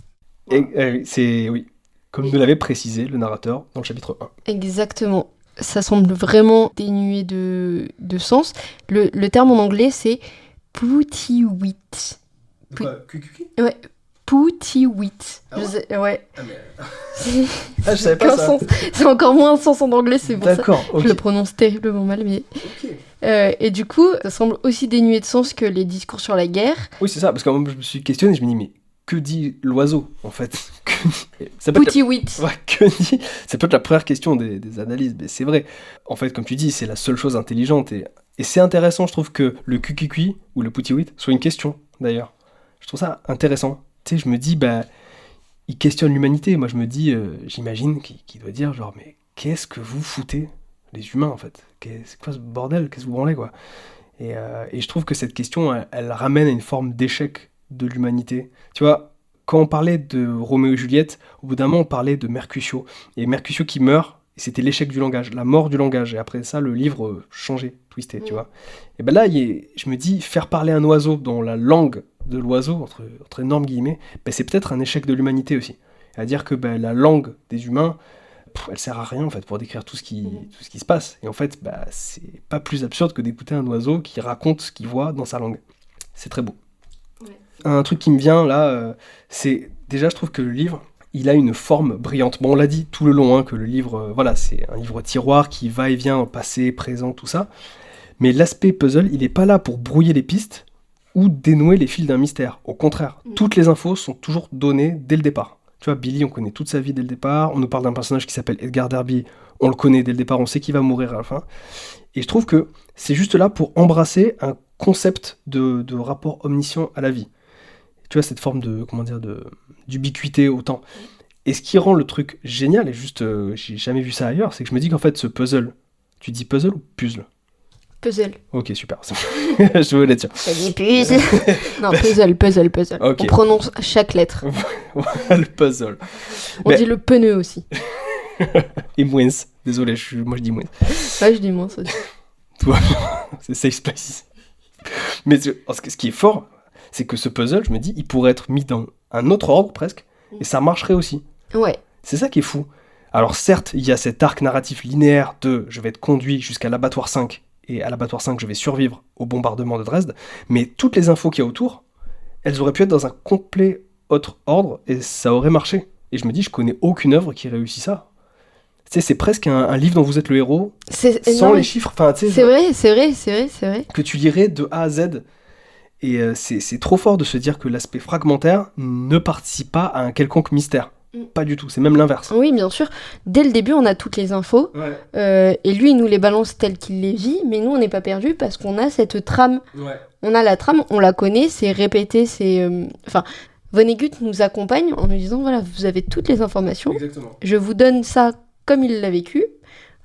Et, c'est, oui, comme nous l'avait précisé le narrateur dans le chapitre 1. Exactement. ça semble vraiment dénué de sens. Le terme en anglais, c'est poutiwit. Ouais, poutiwit. Ah ouais Ouais. Ah, mais... C'est je savais pas aucun ça. sens. C'est encore moins un sens en anglais, c'est pour ça. D'accord, ok. Je le prononce terriblement mal, mais... Ok. Et du coup, ça semble aussi dénué de sens que les discours sur la guerre. Oui, c'est ça, parce que moi, je me suis questionné, je me dis, mais que dit l'oiseau, en fait? Ça peut être Poutiwit. Ouais, que dit... C'est peut-être la première question des analyses, mais c'est vrai. En fait, comme tu dis, c'est la seule chose intelligente, et c'est intéressant, je trouve, que le QQQ, ou le poutiwit, soit une question, d'ailleurs. Je trouve ça intéressant. Tu sais, je me dis, il questionne l'humanité. Moi, je me dis, j'imagine qu'il doit dire, genre, mais qu'est-ce que vous foutez, les humains, en fait? C'est quoi ce bordel? Qu'est-ce que vous branlez, quoi? Et je trouve que cette question, elle ramène à une forme d'échec de l'humanité. Tu vois, quand on parlait de Roméo et Juliette, au bout d'un moment, on parlait de Mercutio. Et Mercutio qui meurt, et c'était l'échec du langage, la mort du langage. Et après ça, le livre changeait, twistait, tu vois. Et là, je me dis, faire parler un oiseau dans la langue de l'oiseau, entre énormes guillemets, c'est peut-être un échec de l'humanité aussi. C'est-à-dire que la langue des humains, elle sert à rien en fait pour décrire tout ce qui se passe. Et en fait, c'est pas plus absurde que d'écouter un oiseau qui raconte ce qu'il voit dans sa langue. C'est très beau. Ouais. Un truc qui me vient là, c'est déjà je trouve que le livre, il a une forme brillante. Bon, on l'a dit tout le long, que le livre, c'est un livre tiroir qui va et vient, passé, présent, tout ça. Mais l'aspect puzzle, il est pas là pour brouiller les pistes ou dénouer les fils d'un mystère. Au contraire, toutes les infos sont toujours données dès le départ. Tu vois, Billy, on connaît toute sa vie dès le départ. On nous parle d'un personnage qui s'appelle Edgar Derby. On le connaît dès le départ, on sait qu'il va mourir à la fin. Et je trouve que c'est juste là pour embrasser un concept de rapport omniscient à la vie. Tu vois, cette forme d'ubiquité au temps. Et ce qui rend le truc génial, et juste, j'ai jamais vu ça ailleurs, c'est que je me dis qu'en fait, ce puzzle, tu dis puzzle ou puzzle? Puzzle. Ok, super. Je voulais dire. Ça dit puzzle. Non, puzzle. Okay. On prononce chaque lettre. Le puzzle. On dit le pneu aussi. Et moins. Désolé, moi je dis moins. Ouais, je dis moins, ça dit. C'est safe space. Mais ce qui est fort, c'est que ce puzzle, je me dis, il pourrait être mis dans un autre ordre presque, et ça marcherait aussi. Ouais. C'est ça qui est fou. Alors certes, il y a cet arc narratif linéaire de je vais être conduit jusqu'à l'abattoir 5, et à l'abattoir 5, je vais survivre au bombardement de Dresde, mais toutes les infos qu'il y a autour, elles auraient pu être dans un complet autre ordre, et ça aurait marché. Et je me dis, je connais aucune œuvre qui réussit ça. Tu sais, c'est presque un livre dont vous êtes le héros, sans les chiffres. Enfin, tu sais, c'est vrai. Que tu lirais de A à Z. Et c'est trop fort de se dire que l'aspect fragmentaire ne participe pas à un quelconque mystère. Pas du tout, c'est même l'inverse. Oui, bien sûr. Dès le début, on a toutes les infos. Ouais. Et lui, il nous les balance telles qu'il les vit, mais nous, on n'est pas perdus parce qu'on a cette trame. Ouais. On a la trame, on la connaît, c'est répété, c'est... Vonnegut nous accompagne en nous disant, voilà, vous avez toutes les informations. Exactement. Je vous donne ça comme il l'a vécu.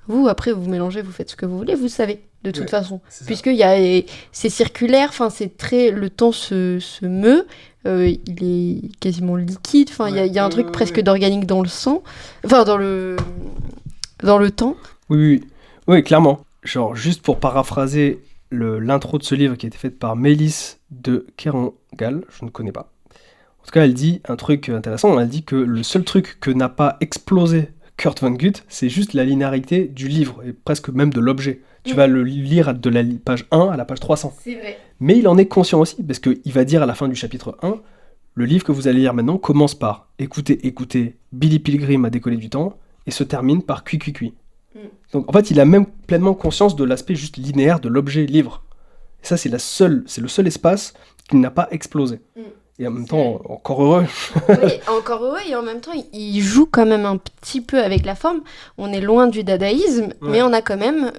Vous, après, vous mélangez, vous faites ce que vous voulez, vous savez, de toute façon. C'est circulaire, c'est très... Le temps se meut. Il est quasiment liquide, il y a un truc presque d'organique dans le sang, dans le temps. Oui, clairement. Genre, juste pour paraphraser l'intro de ce livre qui a été faite par Mélisse de Kerangal, je ne connais pas. En tout cas, elle dit un truc intéressant, elle dit que le seul truc que n'a pas explosé Kurt Vonnegut, c'est juste la linéarité du livre, et presque même de l'objet. Tu vas le lire de la page 1 à la page 300. C'est vrai. Mais il en est conscient aussi, parce qu'il va dire à la fin du chapitre 1, le livre que vous allez lire maintenant commence par « Écoutez, Billy Pilgrim a décollé du temps » et se termine par « Cui. » Donc en fait, il a même pleinement conscience de l'aspect juste linéaire de l'objet livre. Et ça, c'est le seul espace qui n'a pas explosé. Et en même temps, encore heureux. Oui, encore heureux, et en même temps, il joue quand même un petit peu avec la forme. On est loin du dadaïsme, mais on a quand même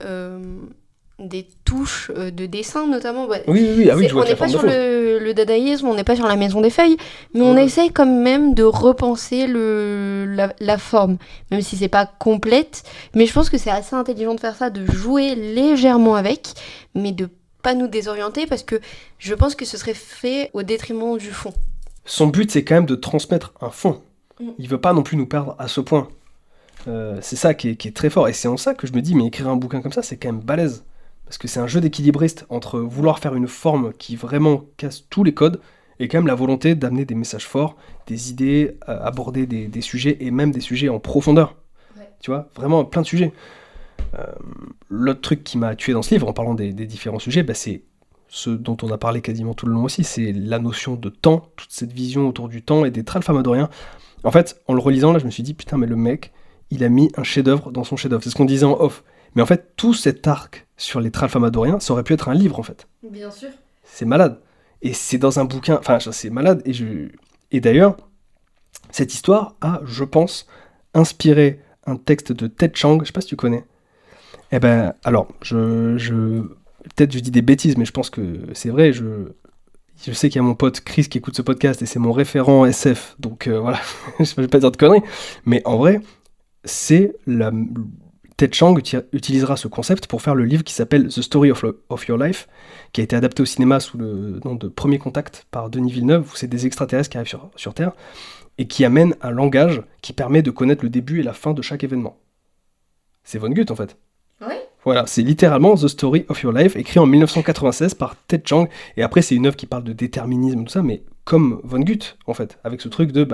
des touches de dessin, notamment. Oui, on n'est pas sur le dadaïsme, on n'est pas sur la Maison des Feuilles, mais on essaye quand même de repenser la forme, même si c'est pas complète. Mais je pense que c'est assez intelligent de faire ça, de jouer légèrement avec, mais de pas nous désorienter, parce que je pense que ce serait fait au détriment du fond. Son but, c'est quand même de transmettre un fond. Il veut pas non plus nous perdre à ce point. C'est ça qui est très fort, et c'est en ça que je me dis, mais écrire un bouquin comme ça, c'est quand même balèze. Parce que c'est un jeu d'équilibriste entre vouloir faire une forme qui vraiment casse tous les codes, et quand même la volonté d'amener des messages forts, des idées, aborder des sujets, et même des sujets en profondeur. Ouais. Tu vois, vraiment plein de sujets. L'autre truc qui m'a tué dans ce livre, en parlant des différents sujets, c'est ce dont on a parlé quasiment tout le long aussi, c'est la notion de temps, toute cette vision autour du temps et des tralfamadoriens. En fait, en le relisant, là, je me suis dit, putain, mais le mec, il a mis un chef-d'œuvre dans son chef-d'œuvre. C'est ce qu'on disait en off. Mais en fait, tout cet arc sur les tralfamadoriens, ça aurait pu être un livre, en fait. Bien sûr. C'est malade. Et c'est dans un bouquin... Enfin, c'est malade. Et d'ailleurs, cette histoire a, je pense, inspiré un texte de Ted Chiang. Je sais pas si tu connais. Eh ben, alors, peut-être je dis des bêtises, mais je pense que c'est vrai. Je sais qu'il y a mon pote Chris qui écoute ce podcast et c'est mon référent SF. Donc voilà, je vais pas dire de conneries. Mais en vrai, Ted Chiang utilisera ce concept pour faire le livre qui s'appelle The Story of Your Life, qui a été adapté au cinéma sous le nom de Premier Contact par Denis Villeneuve, où c'est des extraterrestres qui arrivent sur Terre, et qui amène un langage qui permet de connaître le début et la fin de chaque événement. C'est Vonnegut en fait. Oui. Voilà, c'est littéralement The Story of Your Life, écrit en 1996 par Ted Chiang, et après c'est une œuvre qui parle de déterminisme, tout ça, mais comme Vonnegut en fait, avec ce truc de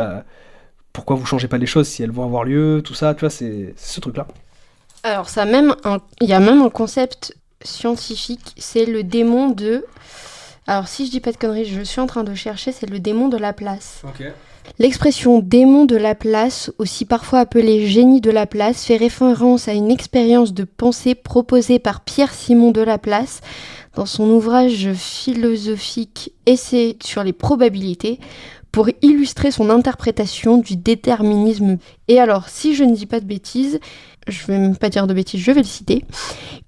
pourquoi vous changez pas les choses si elles vont avoir lieu, tout ça, tu vois, c'est ce truc-là. Alors, il y a même un concept scientifique, c'est le démon de... Alors, si je dis pas de conneries, je suis en train de chercher, c'est le démon de Laplace. Ok. L'expression démon de Laplace, aussi parfois appelé génie de Laplace, fait référence à une expérience de pensée proposée par Pierre-Simon de Laplace dans son ouvrage philosophique Essai sur les probabilités, pour illustrer son interprétation du déterminisme. Et alors, si je ne dis pas de bêtises, je vais même pas dire de bêtises, je vais le citer,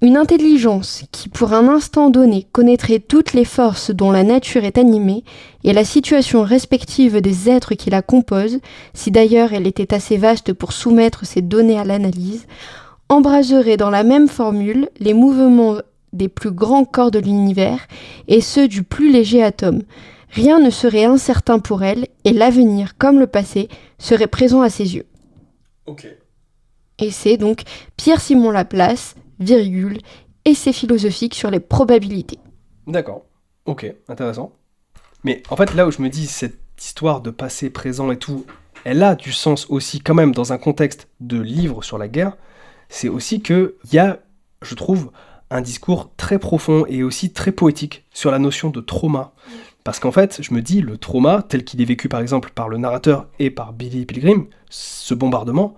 une intelligence qui pour un instant donné connaîtrait toutes les forces dont la nature est animée et la situation respective des êtres qui la composent, si d'ailleurs elle était assez vaste pour soumettre ces données à l'analyse, embraserait dans la même formule les mouvements des plus grands corps de l'univers et ceux du plus léger atome. Rien ne serait incertain pour elle, et l'avenir, comme le passé, serait présent à ses yeux. Ok. Et c'est donc Pierre-Simon Laplace, virgule, essai philosophique sur les probabilités. D'accord. Ok, intéressant. Mais en fait, là où je me dis, cette histoire de passé, présent et tout, elle a du sens aussi quand même dans un contexte de livre sur la guerre, c'est aussi qu'il y a, je trouve, un discours très profond et aussi très poétique sur la notion de trauma. Parce qu'en fait, je me dis, le trauma, tel qu'il est vécu par exemple par le narrateur et par Billy Pilgrim, ce bombardement,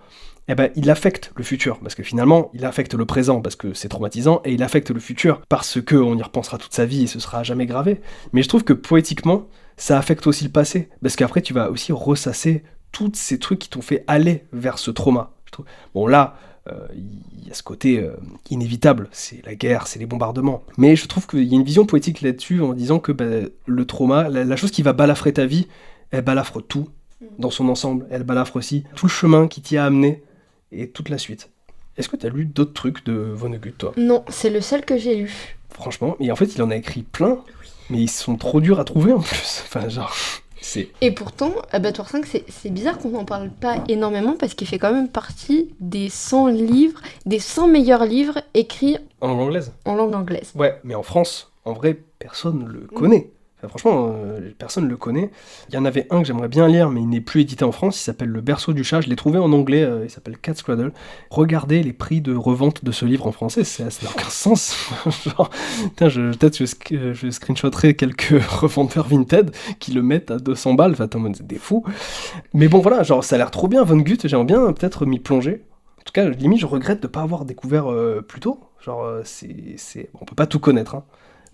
il affecte le futur. Parce que finalement, il affecte le présent parce que c'est traumatisant, et il affecte le futur parce qu'on y repensera toute sa vie et ce sera jamais gravé. Mais je trouve que poétiquement, ça affecte aussi le passé. Parce qu'après, tu vas aussi ressasser tous ces trucs qui t'ont fait aller vers ce trauma. Je trouve. Bon là, il y a ce côté inévitable, c'est la guerre, c'est les bombardements. Mais je trouve qu'il y a une vision poétique là-dessus en disant que le trauma, la chose qui va balafrer ta vie, elle balafre tout dans son ensemble. Elle balafre aussi tout le chemin qui t'y a amené et toute la suite. Est-ce que tu as lu d'autres trucs de Vonnegut, toi ? Non, c'est le seul que j'ai lu. Franchement, et en fait, il en a écrit plein, mais ils sont trop durs à trouver en plus. Enfin, genre... Et pourtant, Abattoir 5, c'est bizarre qu'on n'en parle pas énormément parce qu'il fait quand même partie des 100 livres, des 100 meilleurs livres écrits en langue anglaise. En langue anglaise. Ouais, mais en France, en vrai, personne le connaît. Enfin, franchement, personne le connaît. Il y en avait un que j'aimerais bien lire, mais il n'est plus édité en France. Il s'appelle Le Berceau du Chat. Je l'ai trouvé en anglais. Il s'appelle Cat's Cradle. Regardez les prix de revente de ce livre en français. Ça n'a aucun sens. Genre, peut-être que je screenshotterai quelques revendeurs Vinted qui le mettent à 200 balles. Enfin, c'est des fous. Mais bon, voilà, genre, ça a l'air trop bien, Vonnegut. J'aimerais bien peut-être m'y plonger. En tout cas, limite, je regrette de ne pas avoir découvert plus tôt. Genre, on peut pas tout connaître, hein.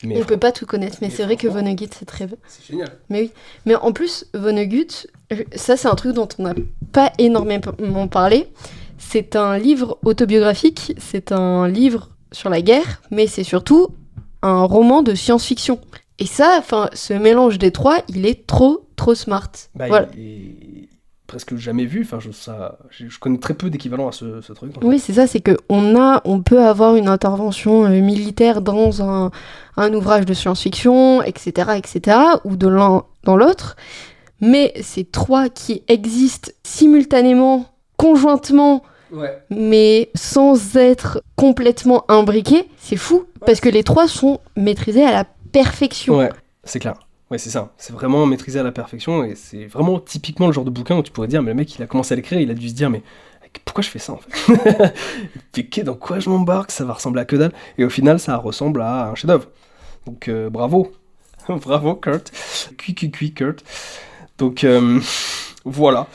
On peut pas tout connaître, mais c'est vrai que Vonnegut, c'est très bien. C'est génial. Mais oui. Mais en plus, Vonnegut, ça c'est un truc dont on n'a pas énormément parlé. C'est un livre autobiographique, c'est un livre sur la guerre, mais c'est surtout un roman de science-fiction. Et ça, ce mélange des trois, il est trop smart. Voilà. Il est presque jamais vu. Enfin, je connais très peu d'équivalent à ce truc. Oui, c'est ça, c'est que on peut avoir une intervention militaire dans un ouvrage de science-fiction, etc., ou de l'un dans l'autre, mais ces trois qui existent simultanément, conjointement, mais sans être complètement imbriqués, c'est fou, parce que les trois sont maîtrisés à la perfection. Ouais, c'est clair. Ouais, c'est ça. C'est vraiment maîtrisé à la perfection, et c'est vraiment typiquement le genre de bouquin où tu pourrais dire, mais le mec, il a commencé à l'écrire, il a dû se dire, mais pourquoi je fais ça en fait? Puis dans quoi je m'embarque? Ça va ressembler à que dalle. Et au final, ça ressemble à un chef-d'œuvre. Donc bravo. Bravo Kurt. Cui Kurt. Donc voilà.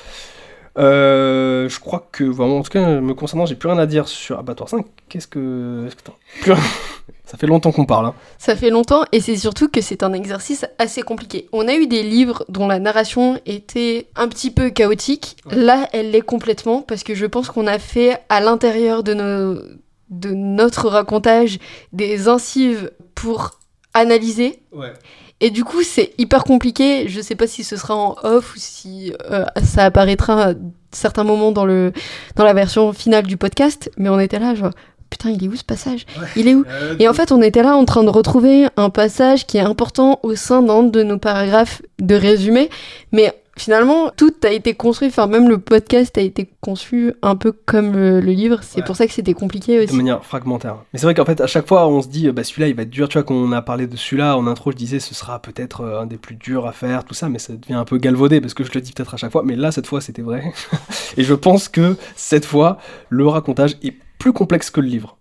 Je crois que vraiment, en tout cas, me concernant, j'ai plus rien à dire sur Abattoir 5. Qu'est-ce que t'as plus rien. Ça fait longtemps qu'on parle. Hein. Ça fait longtemps, et c'est surtout que c'est un exercice assez compliqué. On a eu des livres dont la narration était un petit peu chaotique. Ouais. Là, elle l'est complètement, parce que je pense qu'on a fait à l'intérieur de notre racontage des incisives pour analyser. Ouais. Et du coup, c'est hyper compliqué. Je sais pas si ce sera en off ou si ça apparaîtra à certains moments dans la version finale du podcast. Mais on était là, genre, putain, il est où ce passage ? Ouais. Il est où ? Et en fait, on était là en train de retrouver un passage qui est important au sein d'un de nos paragraphes de résumé. Mais finalement, tout a été construit, enfin même le podcast a été conçu un peu comme le livre, c'est pour ça que c'était compliqué aussi. De manière fragmentaire. Mais c'est vrai qu'en fait, à chaque fois, on se dit, celui-là, il va être dur. Tu vois, quand on a parlé de celui-là, en intro, je disais, ce sera peut-être un des plus durs à faire, tout ça, mais ça devient un peu galvaudé, parce que je le dis peut-être à chaque fois, mais là, cette fois, c'était vrai. Et je pense que, cette fois, le racontage est plus complexe que le livre.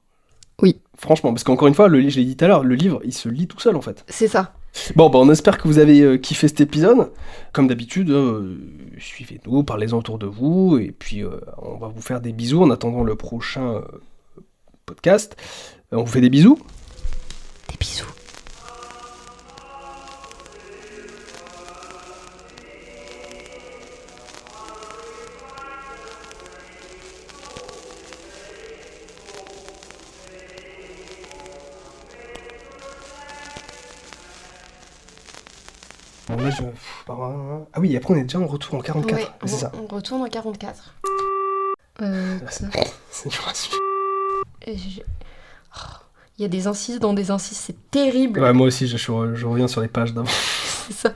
Oui. Franchement, parce qu'encore une fois, je l'ai dit tout à l'heure, le livre, il se lit tout seul, en fait. C'est ça. Bon, on espère que vous avez kiffé cet épisode. Comme d'habitude, suivez-nous, parlez-en autour de vous, et puis on va vous faire des bisous en attendant le prochain podcast. On vous fait des bisous. Des bisous. Bon, là, ah oui, après on est déjà en retour en 44. Ouais, c'est ça. On retourne en 44. C'est dur à suivre. Il y a des incises dans des incises, c'est terrible. Ouais, moi aussi, je reviens sur les pages d'avant. C'est ça.